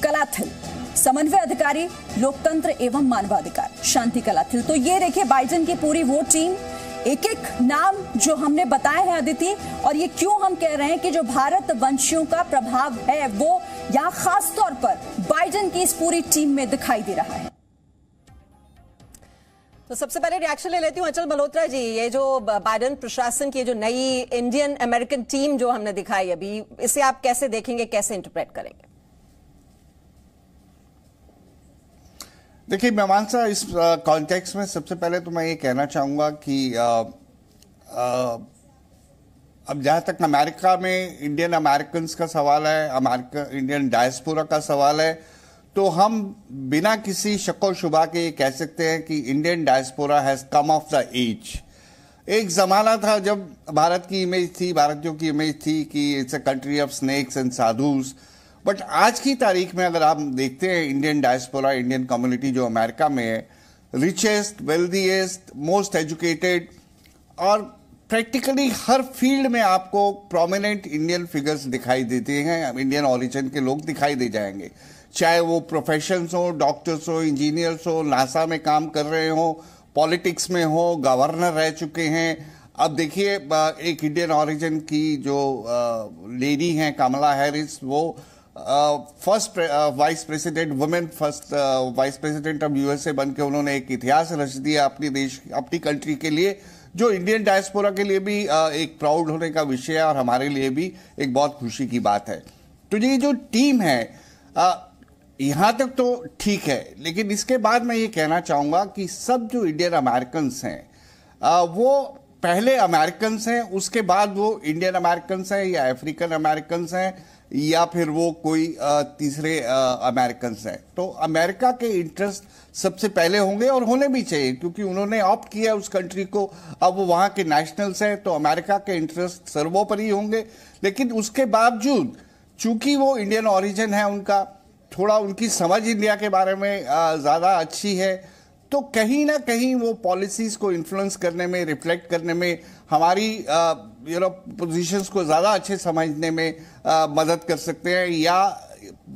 कलाथिल, समन्वय अधिकारी लोकतंत्र एवं मानवाधिकार, शांति कलाथिल। तो ये देखिए बाइडेन की पूरी वो टीम, एक एक नाम जो हमने बताए हैं अदिति। और ये क्यों हम कह रहे हैं कि जो भारत वंशियों का प्रभाव है वो यहाँ खास तौर पर बाइडेन की इस पूरी टीम में दिखाई दे रहा है। तो सबसे पहले रिएक्शन ले लेती हूँ अचल मल्होत्रा जी। ये जो बाइडेन प्रशासन की जो नई इंडियन अमेरिकन टीम जो हमने दिखाई अभी, इसे आप कैसे देखेंगे, कैसे इंटरप्रेट करेंगे? देखिए मेहमान साहब, इस कॉन्टेक्स्ट में सबसे पहले तो मैं ये कहना चाहूँगा कि अब जहाँ तक अमेरिका में इंडियन अमेरिकन का सवाल है, अमेरिका इंडियन डायस्पोरा का सवाल है, तो हम बिना किसी शक व शुबा के ये कह सकते हैं कि Indian diaspora has come of the age. एक ज़माना था जब भारत की इमेज थी, भारतीयों की इमेज थी कि it's a country of snakes and sadhus. But आज की तारीख में अगर आप देखते हैं इंडियन डायस्पोरा, इंडियन कम्युनिटी जो अमेरिका में है, रिचेस्ट, वेल्दीएस्ट, मोस्ट एजुकेटेड, और प्रैक्टिकली हर फील्ड में आपको प्रोमिनेंट इंडियन फिगर्स दिखाई देते हैं, इंडियन ओरिजिन के लोग दिखाई दे जाएंगे। चाहे वो प्रोफेशंस हो, डॉक्टर्स हो, इंजीनियर्स हो, नासा में काम कर रहे हो, पॉलिटिक्स में हो, गवर्नर रह चुके हैं। अब देखिए एक इंडियन ओरिजिन की जो लेडी हैं कमला हैरिस, वो first vice president, women first vice president of USA बन के उन्होंने एक इतिहास रच दिया अपनी देश, अपनी कंट्री के लिए, जो इंडियन डायस्पोरा के लिए भी एक प्राउड होने का विषय है और हमारे लिए भी एक बहुत खुशी की बात है। तो ये जो टीम है यहाँ तक तो ठीक है, लेकिन इसके बाद मैं ये कहना चाहूँगा कि सब जो इंडियन अमेरिकन्स हैं वो पहले अमेरिकन्स हैं, उसके बाद वो इंडियन अमेरिकन्स हैं या अफ्रीकन अमेरिकन्स हैं या फिर वो कोई तीसरे अमेरिकन्स हैं। तो अमेरिका के इंटरेस्ट सबसे पहले होंगे और होने भी चाहिए, क्योंकि उन्होंने ऑप्ट किया उस कंट्री को, अब वो वहाँ के नेशनल्स हैं, तो अमेरिका के इंटरेस्ट सर्वोपरि होंगे। लेकिन उसके बावजूद चूंकि वो इंडियन ओरिजिन है, उनका थोड़ा उनकी समझ इंडिया के बारे में ज़्यादा अच्छी है, तो कहीं ना कहीं वो पॉलिसीज़ को इन्फ्लुएंस करने में, रिफ्लेक्ट करने में, हमारी पोजीशंस को ज़्यादा अच्छे समझने में मदद कर सकते हैं या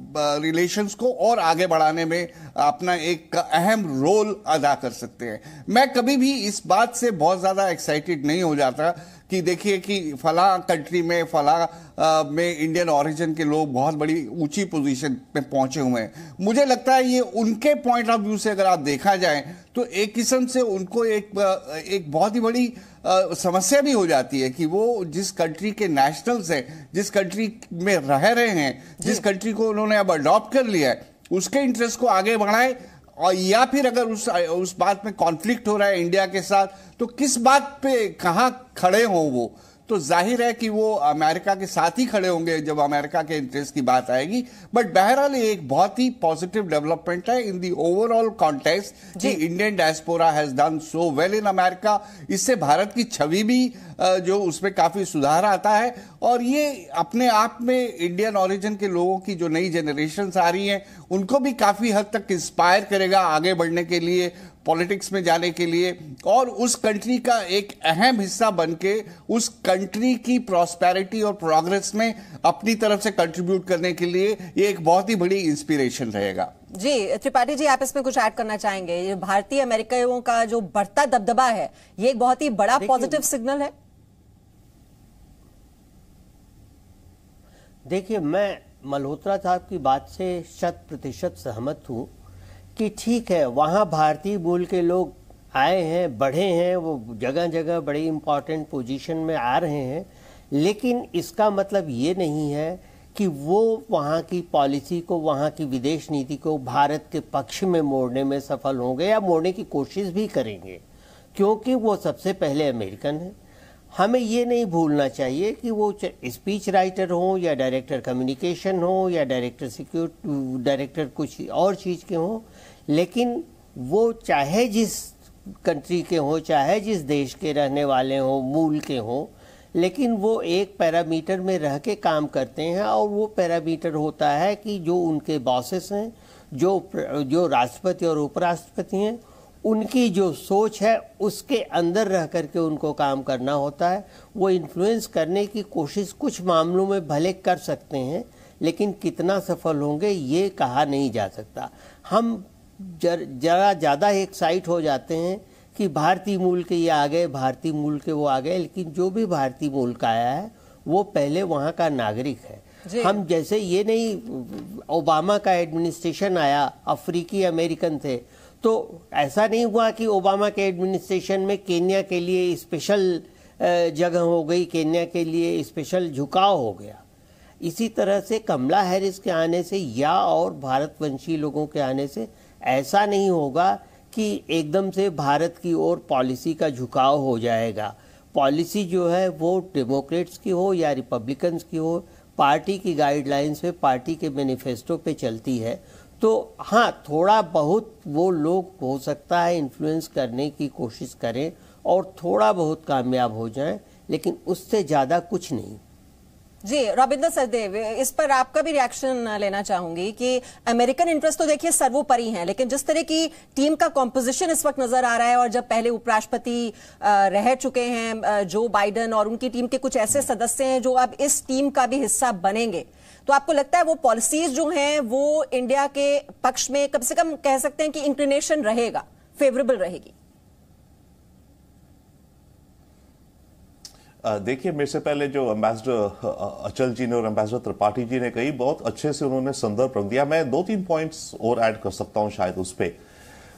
रिलेशंस को और आगे बढ़ाने में अपना एक अहम रोल अदा कर सकते हैं। मैं कभी भी इस बात से बहुत ज़्यादा एक्साइटेड नहीं हो जाता कि देखिए कि फला कंट्री में, फला में इंडियन ओरिजिन के लोग बहुत बड़ी ऊंची पोजीशन पे पहुंचे हुए हैं। मुझे लगता है ये उनके पॉइंट ऑफ व्यू से अगर आप देखा जाए तो एक किस्म से उनको एक बहुत ही बड़ी समस्या भी हो जाती है कि वो जिस कंट्री के नेशनल्स हैं, जिस कंट्री में रह रहे हैं, जिस कंट्री को उन्होंने अब अडॉप्ट कर लिया है, उसके इंटरेस्ट को आगे बढ़ाएं, और या फिर अगर उस बात में कॉन्फ्लिक्ट हो रहा है इंडिया के साथ, तो किस बात पे कहाँ खड़े हों वो, तो जाहिर है कि वो अमेरिका के साथ ही खड़े होंगे जब अमेरिका के इंटरेस्ट की बात आएगी। बट बहरहाल ये एक बहुत ही पॉजिटिव डेवलपमेंट है इन दी ओवरऑल कॉन्टेक्स्ट कि Indian diaspora has done so well in America. इससे भारत की छवि भी जो उसमें काफी सुधार आता है, और ये अपने आप में इंडियन ओरिजिन के लोगों की जो नई जनरेशन आ रही हैं उनको भी काफी हद तक इंस्पायर करेगा आगे बढ़ने के लिए, पॉलिटिक्स में जाने के लिए और उस कंट्री का एक अहम हिस्सा बन के उस कंट्री की प्रॉस्पेरिटी और प्रोग्रेस में अपनी तरफ से कंट्रीब्यूट करने के लिए ये एक बहुत ही बड़ी इंस्पिरेशन रहेगा। जी त्रिपाठी जी, आप इसमें कुछ ऐड करना चाहेंगे? ये भारतीय अमेरिकियों का जो बढ़ता दबदबा है, ये एक बहुत ही बड़ा पॉजिटिव सिग्नल है। देखिए, मैं मल्होत्रा साहब की बात से 100% सहमत हूँ कि ठीक है, वहाँ भारतीय मूल के लोग आए हैं, बढ़े हैं, वो जगह जगह बड़ी इंपॉर्टेंट पोजीशन में आ रहे हैं, लेकिन इसका मतलब ये नहीं है कि वो वहाँ की पॉलिसी को, वहाँ की विदेश नीति को भारत के पक्ष में मोड़ने में सफल होंगे या मोड़ने की कोशिश भी करेंगे, क्योंकि वो सबसे पहले अमेरिकन है। हमें ये नहीं भूलना चाहिए कि वो स्पीच राइटर हो या डायरेक्टर कम्युनिकेशन हो या डायरेक्टर कुछ और चीज़ के हों, लेकिन वो चाहे जिस कंट्री के हों, चाहे जिस देश के रहने वाले हों, मूल के हों, लेकिन वो एक पैरामीटर में रह के काम करते हैं और वो पैरामीटर होता है कि जो उनके बॉसेस हैं, जो राष्ट्रपति और उपराष्ट्रपति हैं, उनकी जो सोच है उसके अंदर रह करके उनको काम करना होता है। वो इन्फ्लुएंस करने की कोशिश कुछ मामलों में भले कर सकते हैं, लेकिन कितना सफल होंगे ये कहा नहीं जा सकता। हम जरा ज़्यादा एक्साइट हो जाते हैं कि भारतीय मूल के ये आ गए, भारतीय मूल के वो आ गए, लेकिन जो भी भारतीय मूल का आया है वो पहले वहाँ का नागरिक है। हम जैसे ये नहीं, ओबामा का एडमिनिस्ट्रेशन आया, अफ्रीकी अमेरिकन थे, तो ऐसा नहीं हुआ कि ओबामा के एडमिनिस्ट्रेशन में केन्या के लिए स्पेशल जगह हो गई, केन्या के लिए स्पेशल झुकाव हो गया। इसी तरह से कमला हैरिस के आने से या और भारतवंशी लोगों के आने से ऐसा नहीं होगा कि एकदम से भारत की ओर पॉलिसी का झुकाव हो जाएगा। पॉलिसी जो है वो डेमोक्रेट्स की हो या रिपब्लिकन्स की हो, पार्टी की गाइडलाइंस पे, पार्टी के मैनिफेस्टो पे चलती है। तो हाँ, थोड़ा बहुत वो लोग हो सकता है इन्फ्लुएंस करने की कोशिश करें और थोड़ा बहुत कामयाब हो जाएं, लेकिन उससे ज़्यादा कुछ नहीं। जी रविंद्र सचदेव, इस पर आपका भी रिएक्शन लेना चाहूंगी कि अमेरिकन इंटरेस्ट तो देखिए सर्वोपरि हैं, लेकिन जिस तरह की टीम का कॉम्पोजिशन इस वक्त नजर आ रहा है और जब पहले उपराष्ट्रपति रह चुके हैं जो बाइडेन और उनकी टीम के कुछ ऐसे सदस्य हैं जो अब इस टीम का भी हिस्सा बनेंगे, तो आपको लगता है वो पॉलिसीज जो हैं वो इंडिया के पक्ष में कम से कम कह सकते हैं कि इंक्लिनेशन रहेगा, फेवरेबल रहेगी? देखिए, मेरे से पहले जो एम्बेसडर अचल जी ने और एम्बेसडर त्रिपाठी जी ने कही, बहुत अच्छे से उन्होंने संदर्भ रख दिया। मैं 2-3 पॉइंट्स और ऐड कर सकता हूं शायद उस पे।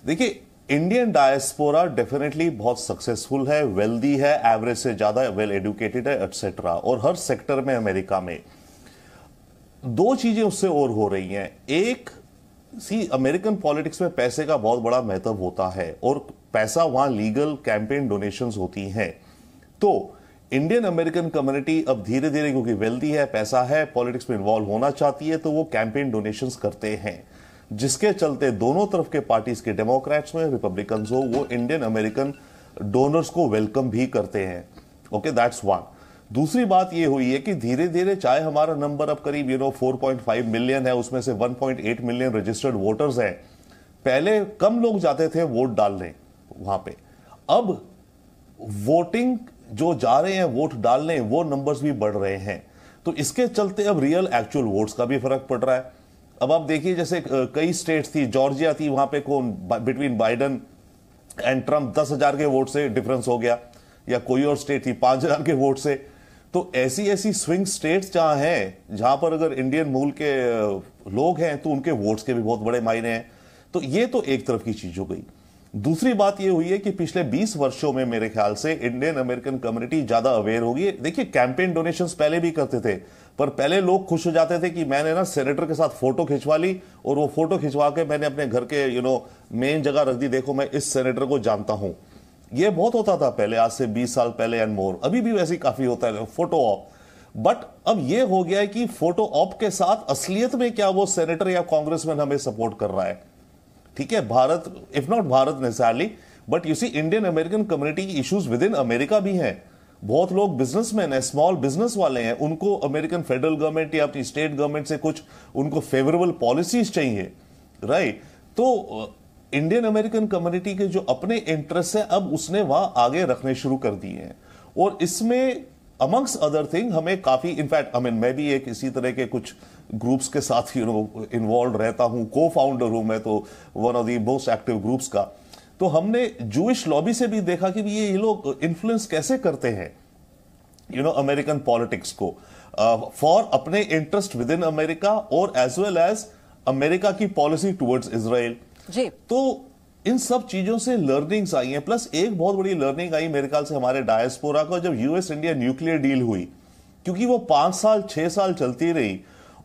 देखिए, इंडियन डायस्पोरा डेफिनेटली बहुत सक्सेसफुल है, वेल्दी है, एवरेज से ज्यादा वेल एजुकेटेड है, एटसेट्रा, और हर सेक्टर में अमेरिका में 2 चीजें उससे और हो रही हैं। एक, अमेरिकन पॉलिटिक्स में पैसे का बहुत बड़ा महत्व होता है और पैसा वहां लीगल कैंपेन डोनेशंस होती हैं। तो इंडियन अमेरिकन कम्युनिटी अब धीरे धीरे, क्योंकि वेल्दी है, पैसा है, पॉलिटिक्स में इन्वॉल्व होना चाहती है, तो वो कैंपेन डोनेशंस करते हैं, जिसके चलते दोनों तरफ के पार्टीज के, डेमोक्रेट्स में, रिपब्लिकन्स हो, वो इंडियन अमेरिकन डोनर्स को वेलकम भी करते हैं। Okay, that's one. दूसरी बात ये हुई है कि धीरे धीरे, चाहे हमारा नंबर अब करीब 4.5 मिलियन है, उसमें से 1.8 मिलियन रजिस्टर्ड वोटर्स हैं। पहले कम लोग जाते थे वोट डालने वहां पे, अब वोटिंग जो जा रहे हैं वोट डालने, वो नंबर्स भी बढ़ रहे हैं। तो इसके चलते अब रियल एक्चुअल वोट्स का भी फर्क पड़ रहा है। अब आप देखिए, जैसे कई स्टेट्स थी, जॉर्जिया थी, वहां पे कौन बिटवीन बाइडेन एंड ट्रंप 10,000 के वोट से डिफरेंस हो गया, या कोई और स्टेट थी 5,000 के वोट से। तो ऐसी स्विंग स्टेट्स जहां हैं, जहां पर अगर इंडियन मूल के लोग हैं तो उनके वोट्स के भी बहुत बड़े मायने हैं। तो ये तो एक तरफ की चीज हो गई। दूसरी बात यह हुई है कि पिछले 20 वर्षों में मेरे ख्याल से इंडियन अमेरिकन कम्युनिटी ज्यादा अवेयर होगी। देखिए, कैंपेन डोनेशंस पहले भी करते थे, पर पहले लोग खुश हो जाते थे कि मैंने ना सेनेटर के साथ फोटो खिंचवा ली और वो फोटो खिंचवा के मैंने अपने घर के मेन जगह रख दी, देखो मैं इस सेनेटर को जानता हूं। ये बहुत होता था पहले, आज से 20 साल पहले एंड मोर। अभी भी वैसे ही काफी होता है फोटो ऑप। बट अब ये हो गया है कि फोटो ऑप के साथ असलियत में क्या वो सेनेटर या कांग्रेसमैन हमें सपोर्ट कर रहा है। ठीक है, Bharat, if not Bharat necessarily, but you see Indian American community की इश्यूज विद इन अमेरिका भी हैं। बहुत लोग बिजनेसमैन हैं, स्मॉल बिजनेस वाले हैं, उनको अमेरिकन फेडरल गवर्नमेंट या अपनी स्टेट गवर्नमेंट से कुछ उनको फेवरेबल पॉलिसीज चाहिए, राइट। तो इंडियन अमेरिकन कम्युनिटी के जो अपने इंटरेस्ट है अब उसने वहां आगे रखने शुरू कर दिए हैं। और इसमें अमंग्स अदर थिंग हमें काफी, इनफैक्ट मैं भी एक इसी तरह के कुछ ग्रुप्स के साथ इन्वॉल्व रहता हूं, को फाउंडर हूं मैं, तो one of the most active groups का। तो हमने जूइश लॉबी से भी देखा कि ये लोग इन्फ्लुएंस कैसे करते हैं अमेरिकन पॉलिटिक्स को फॉर अपने इंटरेस्ट विद इन अमेरिका और एज वेल एज अमेरिका की पॉलिसी टुवर्ड्स इजराइल। तो इन सब चीजों से लर्निंग्स आई हैं। प्लस एक बहुत बड़ी लर्निंग आई मेरे ख्याल से हमारे डायस्पोरा को, जब यूएस इंडिया न्यूक्लियर डील हुई, क्योंकि वो 5 साल 6 साल चलती रही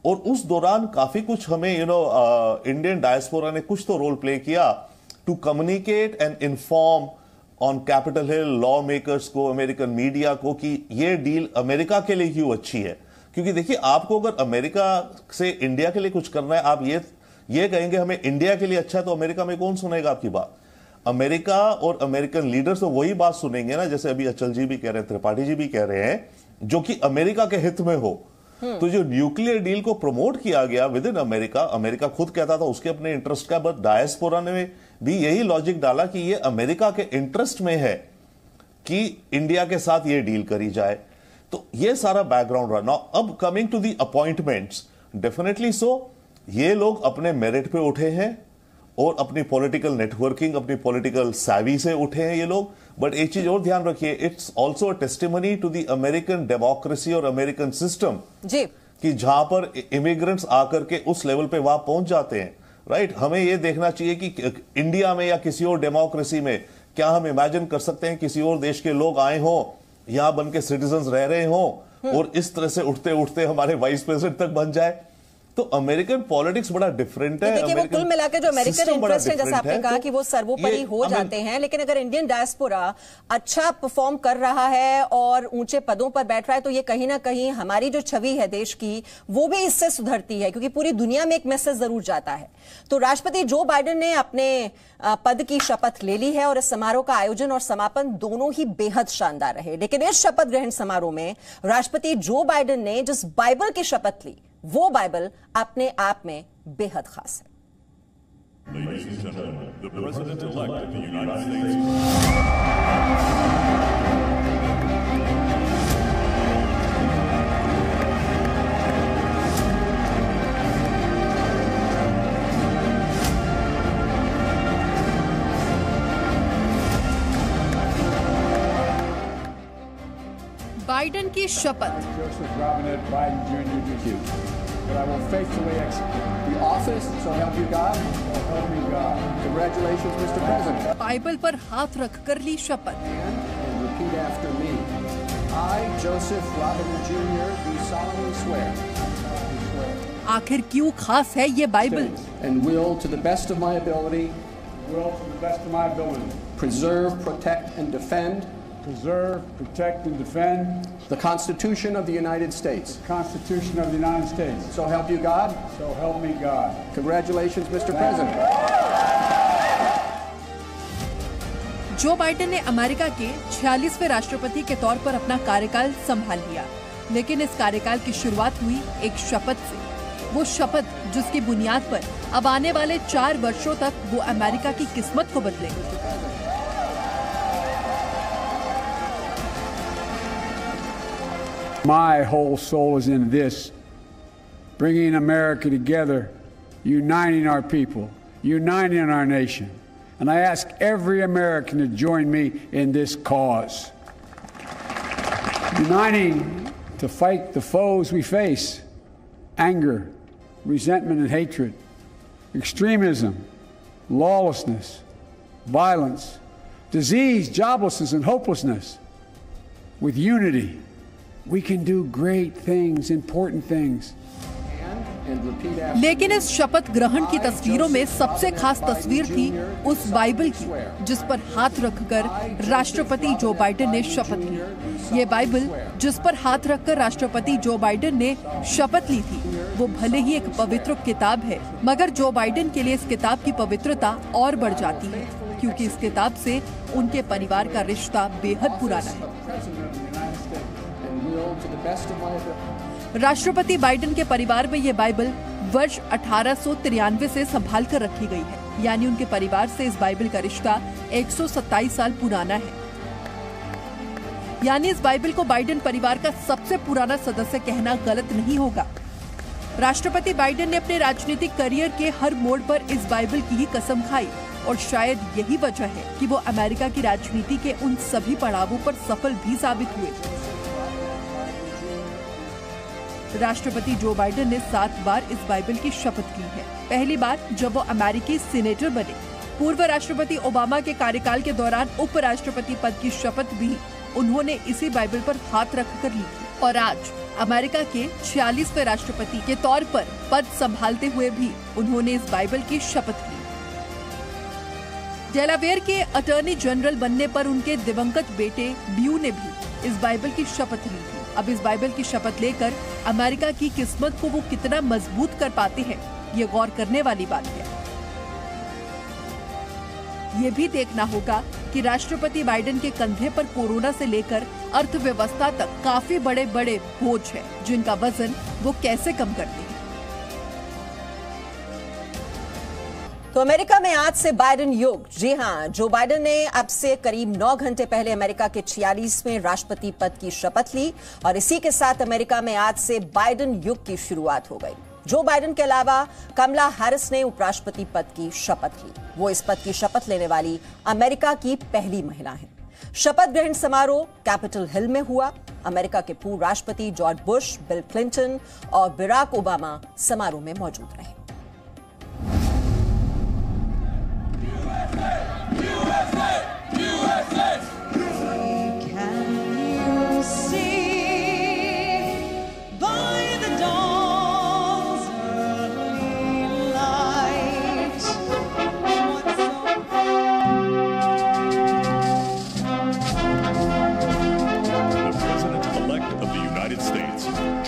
और उस दौरान काफी कुछ हमें इंडियन डायस्पोरा ने कुछ तो रोल प्ले किया to communicate and inform on Capitol Hill lawmakers को, अमेरिकन मीडिया को, कि ये डील अमेरिका के लिए क्यों अच्छी है। क्योंकि देखिए, आपको अगर अमेरिका से इंडिया के लिए कुछ करना है, आप ये कहेंगे हमें इंडिया के लिए अच्छा है, तो अमेरिका में कौन सुनेगा आपकी बात? अमेरिका और अमेरिकन लीडर्स तो वही बात सुनेंगे ना, जैसे अभी अचल जी भी कह रहे हैं, त्रिपाठी जी भी कह रहे हैं, जो कि अमेरिका के हित में हो। तो जो न्यूक्लियर डील को प्रमोट किया गया विद इन अमेरिका, अमेरिका खुद कहता था उसके अपने इंटरेस्ट का, बट डायस्पोरा ने भी यही लॉजिक डाला कि ये अमेरिका के इंटरेस्ट में है कि इंडिया के साथ ये डील करी जाए। तो ये सारा बैकग्राउंड रहा। नाउ अब coming to the appointments, definitely so ये लोग अपने मेरिट पे उठे हैं और अपनी पॉलिटिकल नेटवर्किंग, अपनी पॉलिटिकल सैवी से उठे हैं ये लोग। बट एक चीज और ध्यान रखिए, it's also a testimony to the American democracy और अमेरिकन सिस्टम जी, कि जहां पर इमिग्रेंट्स आकर के उस लेवल पे वहां पहुंच जाते हैं। राइट, हमें यह देखना चाहिए कि इंडिया में या किसी और डेमोक्रेसी में क्या हम इमेजिन कर सकते हैं किसी और देश के लोग आए हों, यहां बन के सिटीजन रह रहे हों और इस तरह से उठते उठते हमारे वाइस प्रेसिडेंट तक बन जाए। तो अमेरिकन पॉलिटिक्स बड़ा डिफरेंट है। देखिए, वो कुल मिलाकर जो अमेरिकन इंटरेस्ट है, जैसे आपने कहा कि वो सर्वोपरि हो जाते हैं, लेकिन अगर इंडियन डायस्पोरा अच्छा परफॉर्म कर रहा है और ऊंचे पदों पर बैठ रहा है, तो ये कहीं ना कहीं हमारी जो छवि है देश की, वो भी इससे सुधरती है, क्योंकि पूरी दुनिया में एक मैसेज जरूर जाता है। तो राष्ट्रपति जो बाइडेन ने अपने पद की शपथ ले ली है और इस समारोह का आयोजन और समापन दोनों ही बेहद शानदार रहे। लेकिन इस शपथ ग्रहण समारोह में राष्ट्रपति जो बाइडेन ने जिस बाइबल की शपथ ली, वो बाइबल अपने आप में बेहद खास है। Ladies and gentlemen, the President-elect of the United States. Biden की शपथ। बाइबल पर हाथ रख कर ली शपथ। आखिर क्यों खास है ये Bible? And will to the best of my ability preserve, protect and defend the Constitution of the United States. The Constitution of the United States. So help you God. So help me God. Congratulations, Mr. President. Joe Biden ने America के 46वें राष्ट्रपति के तौर पर अपना कार्यकाल संभाल लिया, लेकिन इस कार्यकाल की शुरुआत हुई एक शपथ से। वो शपथ जिसकी बुनियाद पर अब आने वाले 4 वर्षों तक वो अमेरिका की किस्मत को बदलेंगे। My whole soul is in this, bringing America together, uniting our people, uniting our nation. And I ask every American to join me in this cause. Uniting to fight the foes we face: anger, resentment and hatred, extremism, lawlessness, violence, disease, joblessness and hopelessness. With unity, we can do great things, important things. लेकिन इस शपथ ग्रहण की तस्वीरों में सबसे खास तस्वीर थी उस बाइबल की, जिस पर हाथ रखकर राष्ट्रपति जो बाइडेन ने शपथ ली। ये बाइबल जिस पर हाथ रखकर राष्ट्रपति जो बाइडेन ने शपथ ली थी, वो भले ही एक पवित्र किताब है, मगर जो बाइडेन के लिए इस किताब की पवित्रता और बढ़ जाती है, क्योंकि इस किताब से उनके परिवार का रिश्ता बेहद पुराना है। राष्ट्रपति बाइडेन के परिवार में ये बाइबल वर्ष 1893 से संभाल कर रखी गई है। यानी उनके परिवार से इस बाइबल का रिश्ता 127 साल पुराना है। यानी इस बाइबल को बाइडेन परिवार का सबसे पुराना सदस्य कहना गलत नहीं होगा। राष्ट्रपति बाइडेन ने अपने राजनीतिक करियर के हर मोड़ पर इस बाइबल की ही कसम खाई और शायद यही वजह है कि वो अमेरिका की राजनीति के उन सभी पड़ावों पर सफल भी साबित हुए। राष्ट्रपति जो बाइडेन ने 7 बार इस बाइबल की शपथ ली है। पहली बार जब वो अमेरिकी सीनेटर बने। पूर्व राष्ट्रपति ओबामा के कार्यकाल के दौरान उपराष्ट्रपति पद की शपथ भी उन्होंने इसी बाइबल पर हाथ रखकर ली थी। और आज अमेरिका के 46वें राष्ट्रपति के तौर पर पद संभालते हुए भी उन्होंने इस बाइबल की शपथ ली। डेलावेयर के अटॉर्नी जनरल बनने पर उनके दिवंगत बेटे ब्यू ने भी इस बाइबल की शपथ ली थी। अब इस बाइबल की शपथ लेकर अमेरिका की किस्मत को वो कितना मजबूत कर पाते हैं, ये गौर करने वाली बात है। ये भी देखना होगा कि राष्ट्रपति बाइडेन के कंधे पर कोरोना से लेकर अर्थव्यवस्था तक काफी बड़े बड़े बोझ हैं, जिनका वजन वो कैसे कम करते हैं। तो अमेरिका में आज से बाइडेन युग। जी हां, जो बाइडेन ने अब से करीब 9 घंटे पहले अमेरिका के 46वें राष्ट्रपति पद की शपथ ली और इसी के साथ अमेरिका में आज से बाइडेन युग की शुरुआत हो गई। जो बाइडेन के अलावा कमला हैरिस ने उपराष्ट्रपति पद की शपथ ली। वो इस पद की शपथ लेने वाली अमेरिका की पहली महिला हैं। शपथ ग्रहण समारोह कैपिटल हिल में हुआ। अमेरिका के पूर्व राष्ट्रपति जॉर्ज बुश, बिल क्लिंटन और बराक ओबामा समारोह में मौजूद रहे।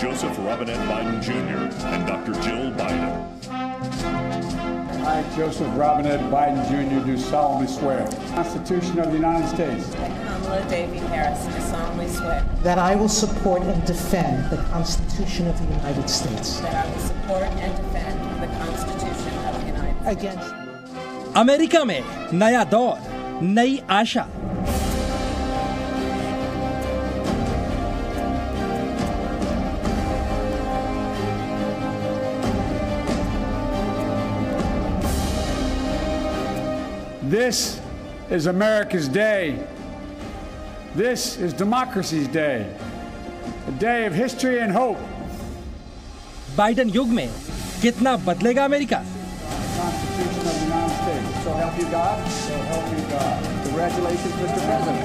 Joseph Robinette Biden Jr. and Dr. Jill Biden. I, Joseph Robinette Biden Jr., do solemnly swear. Constitution of the United States. And Kamala Devi Harris, do solemnly swear. That I will support and defend the Constitution of the United States. That I will support and defend the Constitution of the United States. Against. America में नया दौर, नई आशा। This is America's day. This is democracy's day. A day of history and hope. Biden युग में कितना बदलेगा America? Constitution of the United States. So help you God. So help you God. Congratulations, Mr. President.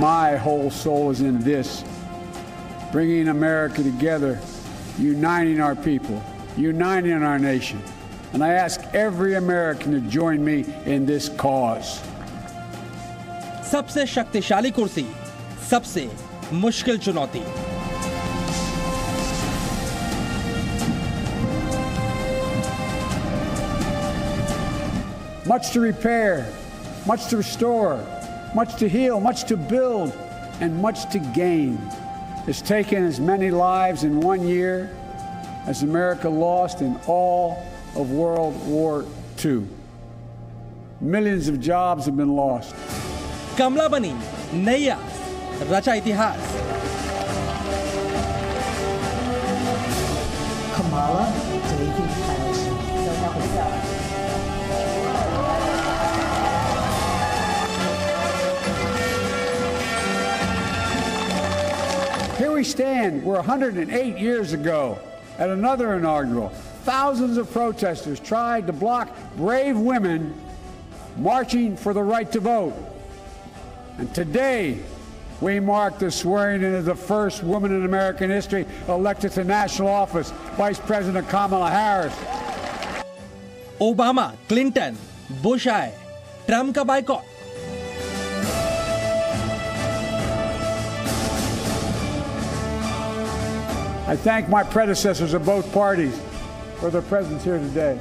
My whole soul is in this. Bringing America together, uniting our people. Uniting our nation. And I ask every American to join me in this cause. सबसे शक्तिशाली कुर्सी, सबसे मुश्किल चुनौती। Much to repair, much to restore, much to heal, much to build, and much to gain. It's taken as many lives in 1 year as America lost in all of World War II. Millions of jobs have been lost. कमला बनी नई आस, रचा इतिहास। Kamala Devi Harris. So help me God. Here we stand. We're 108 years ago at another inaugural. Thousands of protesters tried to block brave women marching for the right to vote. And today, we mark the swearing in of the first woman in American history elected to national office, Vice President Kamala Harris. Obama, Clinton, Bush आए, Trump का boycott. I thank my predecessors of both parties for their presence here today.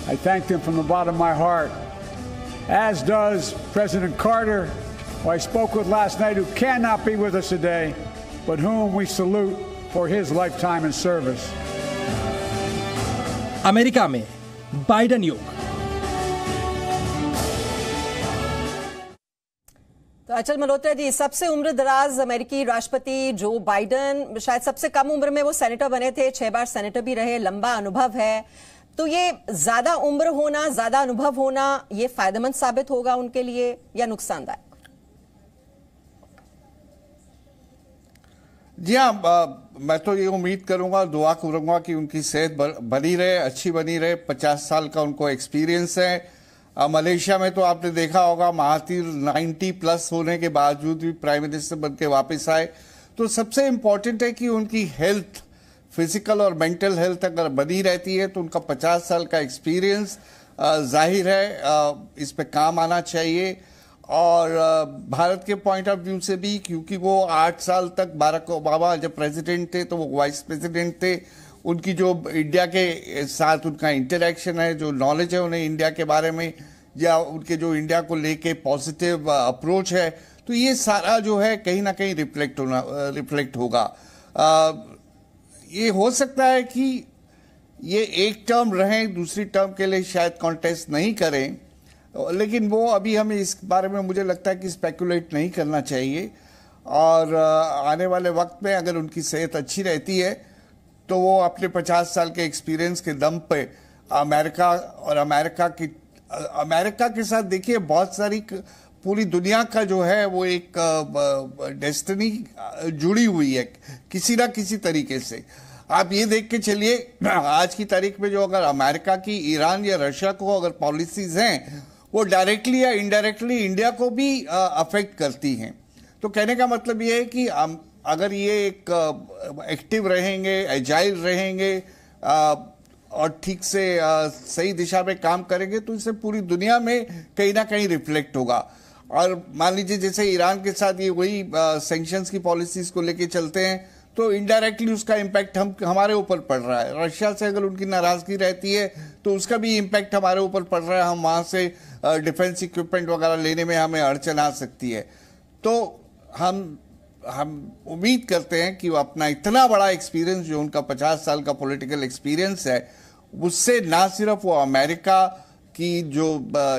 I thank them from the bottom of my heart, as does President Carter, who I spoke with last night, who cannot be with us today, but whom we salute for his lifetime in service. America में Biden युग। तो अचल मल्होत्रा जी, सबसे उम्र दराज अमेरिकी राष्ट्रपति Joe Biden, शायद सबसे कम उम्र में वो सेनेटर बने थे, 6 बार सेनेटर भी रहे, लंबा अनुभव है। तो ये ज्यादा उम्र होना, ज्यादा अनुभव होना, ये फायदेमंद साबित होगा उनके लिए या नुकसानदायक? जी हाँ, मैं तो ये उम्मीद करूंगा, दुआ करूंगा कि उनकी सेहत बनी रहे, अच्छी बनी रहे। 50 साल का उनको एक्सपीरियंस है। मलेशिया में तो आपने देखा होगा, महातीर 90 प्लस होने के बावजूद भी प्राइम मिनिस्टर बन के वापस आए। तो सबसे इम्पोर्टेंट है कि उनकी हेल्थ, फिजिकल और मेंटल हेल्थ अगर बनी रहती है तो उनका 50 साल का एक्सपीरियंस जाहिर है इस पे काम आना चाहिए। और भारत के पॉइंट ऑफ व्यू से भी, क्योंकि वो 8 साल तक बाराक ओबामा जब प्रेसिडेंट थे तो वो वाइस प्रेसिडेंट थे, उनकी जो इंडिया के साथ उनका इंटरेक्शन है, जो नॉलेज है उन्हें इंडिया के बारे में, या उनके जो इंडिया को लेके पॉजिटिव अप्रोच है, तो ये सारा जो है कहीं ना कहीं रिफ्लेक्ट होगा। ये हो सकता है कि ये एक टर्म रहें, दूसरी टर्म के लिए शायद कॉन्टेस्ट नहीं करें, लेकिन वो अभी हमें इस बारे में मुझे लगता है कि स्पेकुलेट नहीं करना चाहिए। और आने वाले वक्त में अगर उनकी सेहत अच्छी रहती है तो वो अपने 50 साल के एक्सपीरियंस के दम पे अमेरिका के साथ, देखिए बहुत सारी पूरी दुनिया का जो है वो एक डेस्टिनी जुड़ी हुई है किसी ना किसी तरीके से। आप ये देख के चलिए, आज की तारीख में जो अगर अमेरिका की ईरान या रशिया को अगर पॉलिसीज हैं, वो डायरेक्टली या इनडायरेक्टली इंडिया को भी अफेक्ट करती हैं। तो कहने का मतलब ये है कि अगर ये एक एक्टिव रहेंगे, एजाइल रहेंगे और ठीक से सही दिशा में काम करेंगे तो इससे पूरी दुनिया में कहीं ना कहीं रिफ्लेक्ट होगा। और मान लीजिए जैसे ईरान के साथ ये वही सैंक्शंस की पॉलिसीज को लेके चलते हैं तो इनडायरेक्टली उसका इम्पैक्ट हमारे ऊपर पड़ रहा है। रशिया से अगर उनकी नाराजगी रहती है तो उसका भी इम्पैक्ट हमारे ऊपर पड़ रहा है, हम वहां से डिफेंस इक्विपमेंट वगैरह लेने में हमें अड़चन आ सकती है। तो हम उम्मीद करते हैं कि वो अपना इतना बड़ा एक्सपीरियंस, जो उनका 50 साल का पॉलिटिकल एक्सपीरियंस है, उससे ना सिर्फ वो अमेरिका की जो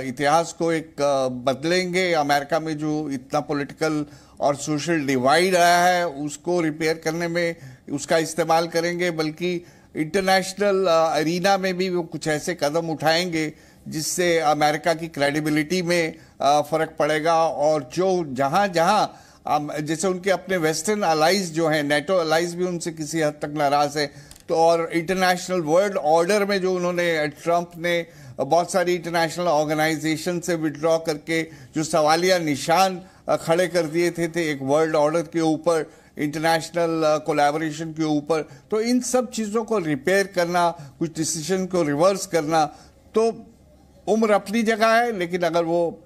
इतिहास को एक बदलेंगे, अमेरिका में जो इतना पॉलिटिकल और सोशल डिवाइड आया है उसको रिपेयर करने में उसका इस्तेमाल करेंगे, बल्कि इंटरनेशनल अरीना में भी वो कुछ ऐसे कदम उठाएंगे जिससे अमेरिका की क्रेडिबिलिटी में फर्क पड़ेगा। और जो जहां जैसे उनके अपने वेस्टर्न अलाइज जो हैं, नेटो अलाइज भी उनसे किसी हद तक नाराज है, तो और इंटरनेशनल वर्ल्ड ऑर्डर में जो उन्होंने, ट्रंप ने बहुत सारी इंटरनेशनल ऑर्गेनाइजेशन से विड्रॉ करके जो सवालिया निशान खड़े कर दिए थे एक वर्ल्ड ऑर्डर के ऊपर, इंटरनेशनल कोलैबोरेशन के ऊपर, तो इन सब चीज़ों को रिपेयर करना, कुछ डिसीजन को रिवर्स करना, तो उम्र अपनी जगह है, लेकिन अगर वो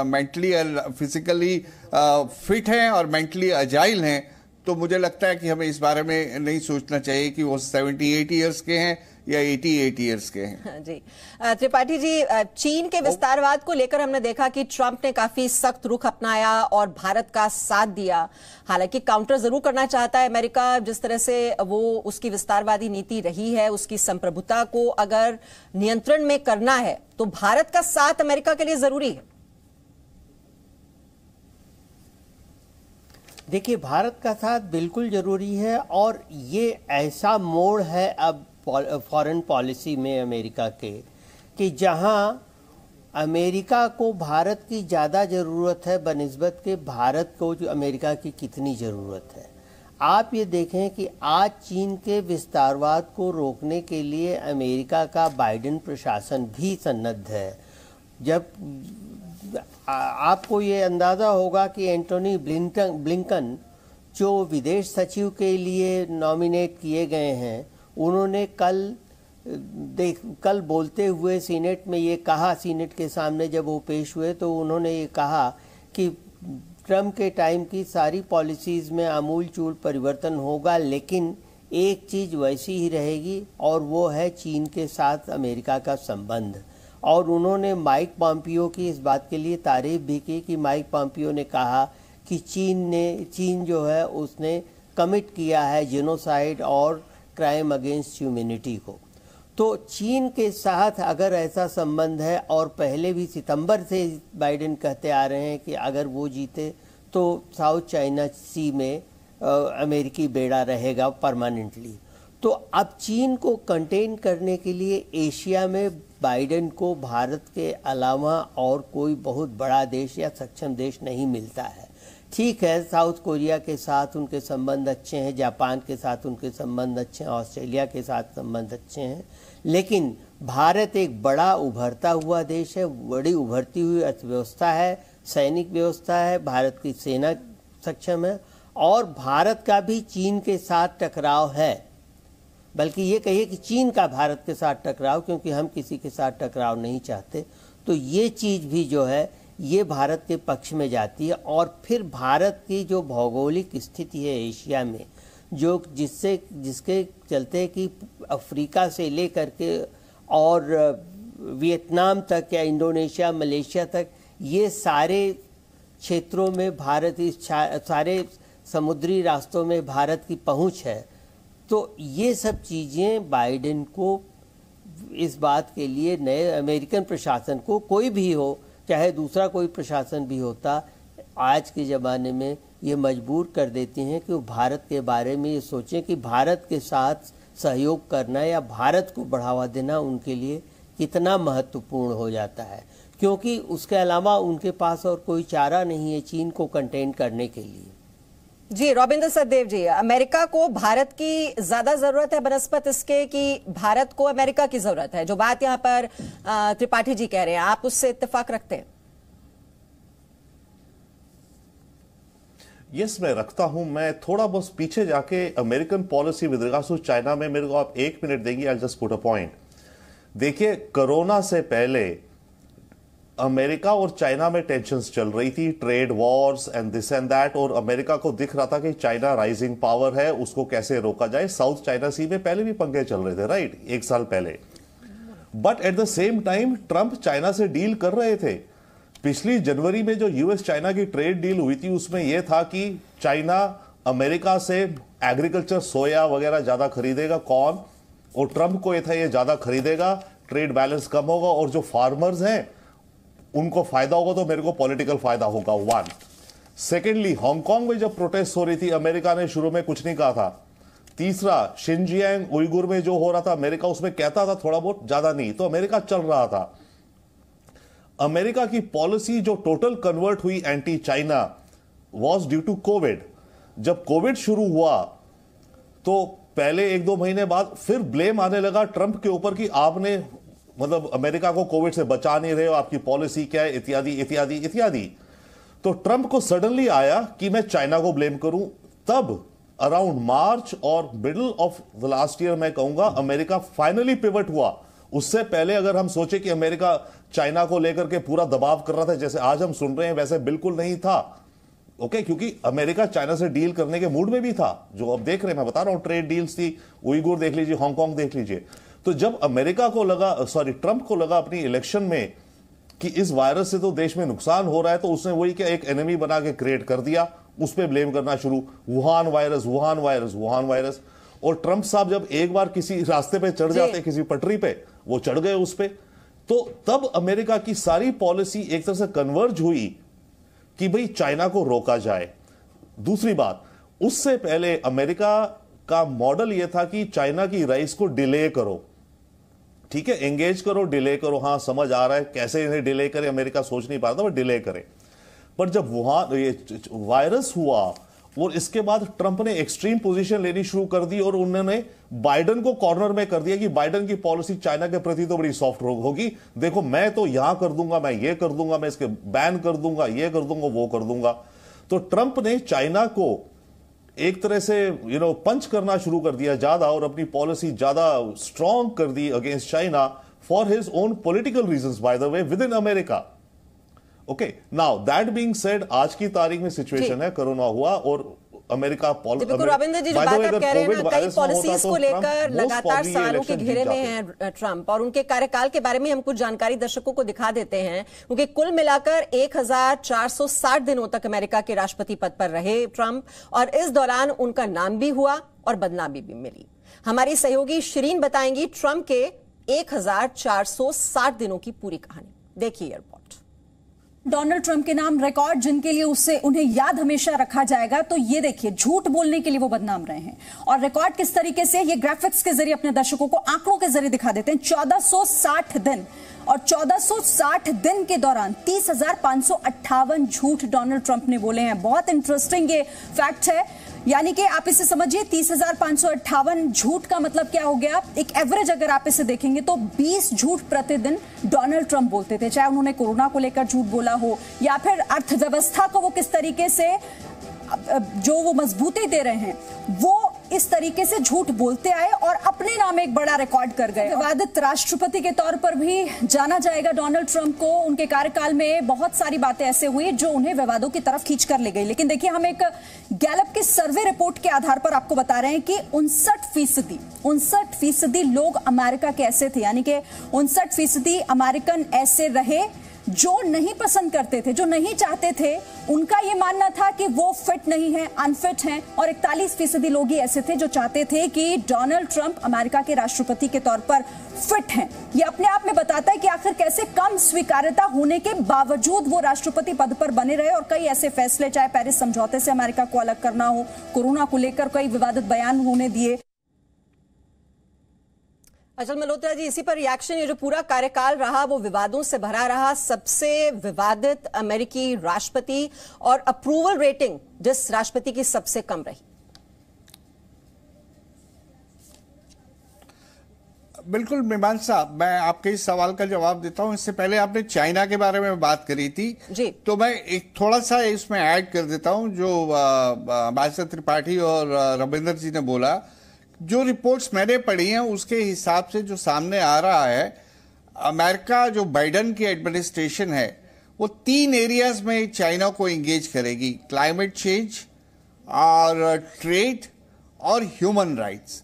मेंटली फिजिकली फिट हैं और मेंटली अजाइल हैं तो मुझे लगता है कि हमें इस बारे में नहीं सोचना चाहिए कि वो 78 ईयर्स के हैं या 88 ईयर्स के हैं। जी त्रिपाठी जी, चीन के विस्तारवाद को लेकर हमने देखा कि ट्रंप ने काफी सख्त रुख अपनाया और भारत का साथ दिया। हालांकि काउंटर जरूर करना चाहता है अमेरिका, जिस तरह से वो उसकी विस्तारवादी नीति रही है, उसकी संप्रभुता को अगर नियंत्रण में करना है तो भारत का साथ अमेरिका के लिए जरूरी है। देखिए, भारत का साथ बिल्कुल जरूरी है और ये ऐसा मोड़ है अब फॉरेन पॉलिसी में अमेरिका के कि जहां अमेरिका को भारत की ज़्यादा ज़रूरत है बनिस्बत के भारत को जो अमेरिका की कितनी ज़रूरत है। आप ये देखें कि आज चीन के विस्तारवाद को रोकने के लिए अमेरिका का बाइडेन प्रशासन भी सन्नद्ध है। जब आपको ये अंदाज़ा होगा कि एंटोनी ब्लिंकन जो विदेश सचिव के लिए नॉमिनेट किए गए हैं, उन्होंने कल बोलते हुए सीनेट में ये कहा, सीनेट के सामने जब वो पेश हुए तो उन्होंने ये कहा कि ट्रंप के टाइम की सारी पॉलिसीज़ में आमूल चूल परिवर्तन होगा, लेकिन एक चीज़ वैसी ही रहेगी और वो है चीन के साथ अमेरिका का संबंध। और उन्होंने माइक पॉम्पियो की इस बात के लिए तारीफ भी की कि माइक पॉम्पियो ने कहा कि चीन जो है उसने कमिट किया है जेनोसाइड और क्राइम अगेंस्ट ह्यूमैनिटी को। तो चीन के साथ अगर ऐसा संबंध है, और पहले भी सितंबर से बाइडेन कहते आ रहे हैं कि अगर वो जीते तो साउथ चाइना सी में अमेरिकी बेड़ा रहेगा परमानेंटली। तो अब चीन को कंटेन करने के लिए एशिया में बाइडेन को भारत के अलावा और कोई बहुत बड़ा देश या सक्षम देश नहीं मिलता है। ठीक है, साउथ कोरिया के साथ उनके संबंध अच्छे हैं, जापान के साथ उनके संबंध अच्छे हैं, ऑस्ट्रेलिया के साथ संबंध अच्छे हैं, लेकिन भारत एक बड़ा उभरता हुआ देश है, बड़ी उभरती हुई अर्थव्यवस्था है, सैनिक व्यवस्था है, भारत की सेना सक्षम है, और भारत का भी चीन के साथ टकराव है। बल्कि ये कहिए कि चीन का भारत के साथ टकराव, क्योंकि हम किसी के साथ टकराव नहीं चाहते। तो ये चीज़ भी जो है ये भारत के पक्ष में जाती है। और फिर भारत की जो भौगोलिक स्थिति है एशिया में, जो जिसके चलते कि अफ्रीका से लेकर के और वियतनाम तक या इंडोनेशिया मलेशिया तक ये सारे क्षेत्रों में भारत, इस सारे समुद्री रास्तों में भारत की पहुंच है। तो ये सब चीज़ें बाइडेन को इस बात के लिए नए अमेरिकन प्रशासन को, कोई भी हो, चाहे दूसरा कोई प्रशासन भी होता, आज के ज़माने में ये मजबूर कर देती हैं कि वो भारत के बारे में ये सोचें कि भारत के साथ सहयोग करना या भारत को बढ़ावा देना उनके लिए कितना महत्वपूर्ण हो जाता है, क्योंकि उसके अलावा उनके पास और कोई चारा नहीं है चीन को कंटेन करने के लिए। जी रॉबिंदर सचदेव जी, अमेरिका को भारत की ज्यादा जरूरत है बनस्पत इसके कि भारत को अमेरिका की जरूरत है, जो बात यहां पर त्रिपाठी जी कह रहे हैं, आप उससे इत्तेफाक रखते हैं? यस, मैं रखता हूं। मैं थोड़ा बस पीछे जाके American policy with regards to China में मेरे को आप 1 मिनट देंगे, I just put a point. देखिए, कोरोना से पहले अमेरिका और चाइना में टेंशंस चल रही थी, trade Wars and this and that, और अमेरिका को दिख रहा था कि चाइना राइजिंग पावर है, उसको कैसे रोका जाए। साउथ चाइना सी में पहले भी पंगे चल रहे थे, राइट, 1 साल पहले। But at the same time Trump China से डील कर रहे थे। पिछली जनवरी में जो यूएस चाइना की ट्रेड डील हुई थी उसमें यह था कि चाइना अमेरिका से एग्रीकल्चर, सोया वगैरह ज्यादा खरीदेगा, कॉर्न, और ट्रंप को यह था ये ज्यादा खरीदेगा, ट्रेड बैलेंस कम होगा, और जो फार्मर्स हैं उनको फायदा होगा तो मेरे को पॉलिटिकल फायदा होगा। 1 सेकेंडली, हांगकांग में जब प्रोटेस्ट हो रही थी अमेरिका ने शुरू में कुछ नहीं कहा था। तीसरा, शिनजियांग उइगुर में जो हो रहा था अमेरिका उसमें कहता था थोड़ा बहुत, ज्यादा नहीं, तो अमेरिका चल रहा था। अमेरिका की पॉलिसी जो टोटल कन्वर्ट हुई anti China was due to COVID. जब कोविड शुरू हुआ तो पहले 1-2 महीने बाद फिर ब्लेम आने लगा ट्रंप के ऊपर कि आपने मतलब अमेरिका को कोविड से बचा नहीं रहे हो, आपकी पॉलिसी क्या है, इत्यादि इत्यादि इत्यादि। तो ट्रंप को सडनली आया कि मैं चाइना को ब्लेम करूं। तब अराउंड मार्च और middle of the last year मैं कहूंगा अमेरिका फाइनली पिवट हुआ। उससे पहले अगर हम सोचे कि अमेरिका चाइना को लेकर के पूरा दबाव कर रहा था जैसे आज हम सुन रहे हैं, वैसे बिल्कुल नहीं था। ओके, क्योंकि अमेरिका चाइना से डील करने के मूड में भी था। जो अब देख रहे हैं, मैं बता रहा हूं, ट्रेड डील्स थी, उइगुर देख लीजिए, हांगकांग देख लीजिए। तो जब अमेरिका को लगा, ट्रंप को लगा अपनी इलेक्शन में कि इस वायरस से तो देश में नुकसान हो रहा है, तो उसने वही क्या एक एनिमी बना के क्रिएट कर दिया, उस पर ब्लेम करना शुरू, Wuhan virus, Wuhan virus, Wuhan virus. और ट्रंप साहब जब एक बार किसी रास्ते पे चढ़ जाते, किसी पटरी पे, वो चढ़ गए उस पे, तो तब अमेरिका की सारी पॉलिसी एक तरह से कन्वर्ज हुई कि भाई चाइना को रोका जाए। दूसरी बात, उससे पहले अमेरिका का मॉडल यह था कि चाइना की राइस को डिले करो, ठीक है, एंगेज करो, डिले करो। हां, समझ आ रहा है कैसे इन्हें डिले करे, अमेरिका सोच नहीं पा रहा था, बट डिले करे। पर जब वहां ये वायरस हुआ और इसके बाद ट्रंप ने एक्सट्रीम पोजीशन लेनी शुरू कर दी और उन्होंने बाइडेन को कॉर्नर में कर दिया कि बाइडेन की पॉलिसी चाइना के प्रति तो बड़ी सॉफ्ट होगी, देखो मैं तो यहां कर दूंगा, मैं ये कर दूंगा, मैं इसके बैन कर दूंगा, ये कर दूंगा, वो कर दूंगा। तो ट्रंप ने चाइना को एक तरह से पंच करना शुरू कर दिया ज्यादा, और अपनी पॉलिसी ज्यादा स्ट्रांग कर दी against China for his own political reasons, by the way, with in America. Okay, now that being said, आज की तारीख में सिचुएशन है, कोरोना हुआ और अमेरिका रविंद्र जी, जो बात आप कह रहे हैं ना, कई पॉलिसीज को लेकर लगातार सवालों के घेरे में है ट्रंप, और उनके कार्यकाल के बारे में हम कुछ जानकारी दर्शकों को दिखा देते हैं, क्योंकि कुल मिलाकर 1460 दिनों तक अमेरिका के राष्ट्रपति पद पर रहे ट्रंप, और इस दौरान उनका नाम भी हुआ और बदनामी भी मिली। हमारी सहयोगी शिरीन बताएंगी ट्रंप के 1460 दिनों की पूरी कहानी। देखिए रिपोर्ट। डोनाल्ड ट्रंप के नाम रिकॉर्ड जिनके लिए उन्हें याद हमेशा रखा जाएगा, तो ये देखिए झूठ बोलने के लिए वो बदनाम रहे हैं। और रिकॉर्ड किस तरीके से, ये ग्राफिक्स के जरिए अपने दर्शकों को आंकड़ों के जरिए दिखा देते हैं। 1460 दिन, और 1460 दिन के दौरान 30,558 झूठ डोनाल्ड ट्रंप ने बोले हैं। बहुत इंटरेस्टिंग ये फैक्ट है, यानी कि आप इसे समझिए 30,558 झूठ का मतलब क्या हो गया। एक एवरेज अगर आप इसे देखेंगे तो 20 झूठ प्रतिदिन डोनाल्ड ट्रंप बोलते थे, चाहे उन्होंने कोरोना को लेकर झूठ बोला हो या फिर अर्थव्यवस्था को वो किस तरीके से जो वो मजबूती दे रहे हैं, वो इस तरीके से झूठ बोलते आए और अपने नाम एक बड़ा रिकॉर्ड कर गए। विवादित राष्ट्रपति के तौर पर भी जाना जाएगा डोनाल्ड ट्रंप को। उनके कार्यकाल में बहुत सारी बातें ऐसे हुई जो उन्हें विवादों की तरफ खींच कर ले गई। लेकिन देखिए, हम एक गैलप की सर्वे रिपोर्ट के आधार पर आपको बता रहे हैं कि 59% लोग अमेरिका के ऐसे थे, यानी कि 59% अमेरिकन ऐसे रहे जो नहीं पसंद करते थे, जो नहीं चाहते थे। उनका यह मानना था कि वो फिट नहीं है, अनफिट हैं। और 41% लोग ही ऐसे थे जो चाहते थे कि डोनाल्ड ट्रंप अमेरिका के राष्ट्रपति के तौर पर फिट हैं। यह अपने आप में बताता है कि आखिर कैसे कम स्वीकार्यता होने के बावजूद वो राष्ट्रपति पद पर बने रहे। और कई ऐसे फैसले, चाहे पेरिस समझौते से अमेरिका को अलग करना हो, कोरोना को लेकर कई विवादित बयान होने दिए। अचल मल्होत्रा जी, इसी पर रिएक्शन, ये जो पूरा कार्यकाल रहा वो विवादों से भरा रहा, सबसे विवादित अमेरिकी राष्ट्रपति, और अप्रूवल रेटिंग जिस राष्ट्रपति की सबसे कम रही। बिल्कुल मीमांसा, मैं आपके इस सवाल का जवाब देता हूं। इससे पहले आपने चाइना के बारे में बात करी थी जी, तो मैं एक थोड़ा सा इसमें ऐड कर देता हूं जो अम्बेसडर त्रिपाठी और रविंदर जी ने बोला। जो रिपोर्ट्स मैंने पढ़ी हैं उसके हिसाब से जो सामने आ रहा है, अमेरिका जो बाइडेन की एडमिनिस्ट्रेशन है वो 3 एरियाज में चाइना को एंगेज करेगी, क्लाइमेट चेंज और ट्रेड और ह्यूमन राइट्स।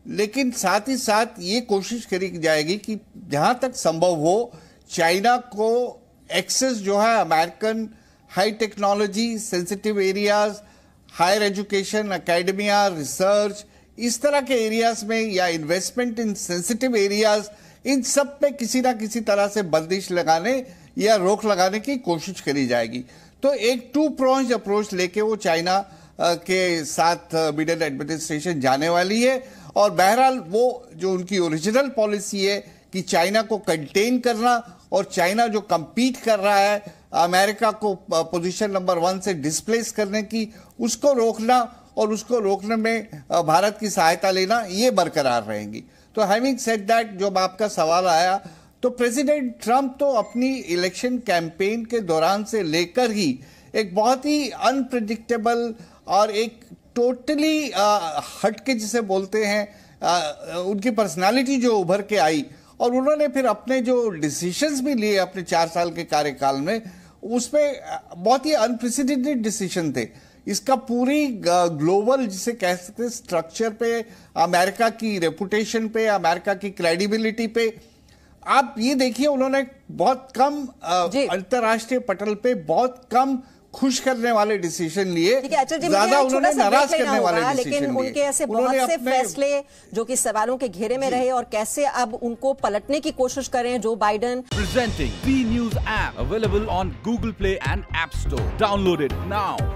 लेकिन साथ ही साथ ये कोशिश करी जाएगी कि जहां तक संभव हो चाइना को एक्सेस जो है American high technology, sensitive areas, higher education, academia, research, इस तरह के एरियाज में या इन्वेस्टमेंट इन सेंसिटिव एरियाज, इन सब पे किसी ना किसी तरह से बंदिश लगाने या रोक लगाने की कोशिश करी जाएगी। तो एक 2 प्रोंज अप्रोच लेके वो चाइना के साथ बिडेन एडमिनिस्ट्रेशन जाने वाली है। और बहरहाल वो जो उनकी ओरिजिनल पॉलिसी है कि चाइना को कंटेन करना और चाइना जो कंपीट कर रहा है अमेरिका को पोजीशन नंबर 1 से डिस्प्लेस करने की, उसको रोकना और उसको रोकने में भारत की सहायता लेना, ये बरकरार रहेंगी। तो हैविंग सेड दैट, जब आपका सवाल आया तो प्रेसिडेंट ट्रंप तो अपनी इलेक्शन कैंपेन के दौरान से लेकर ही एक बहुत ही अनप्रेडिक्टेबल और एक टोटली हटके जिसे बोलते हैं, उनकी पर्सनालिटी जो उभर के आई और उन्होंने फिर अपने जो डिसीजंस भी लिए अपने 4 साल के कार्यकाल में, उसमें बहुत ही अनप्रेसिडेंटेड डिसीजन थे। इसका पूरी ग्लोबल जिसे कह सकते हैं स्ट्रक्चर पे, अमेरिका की रेपुटेशन पे, अमेरिका की क्रेडिबिलिटी पे, आप ये देखिए उन्होंने बहुत कम अंतर्राष्ट्रीय पटल पे बहुत कम खुश करने वाले डिसीजन लिए, ज्यादा उन्होंने नाराज करने वाले डिसीजन लिए। लेकिन उनके ऐसे बहुत से फैसले जो कि सवालों के घेरे में रहे और कैसे अब उनको पलटने की कोशिश करें Joe Biden. Presenting V news app available on Google play and app store. Download it now.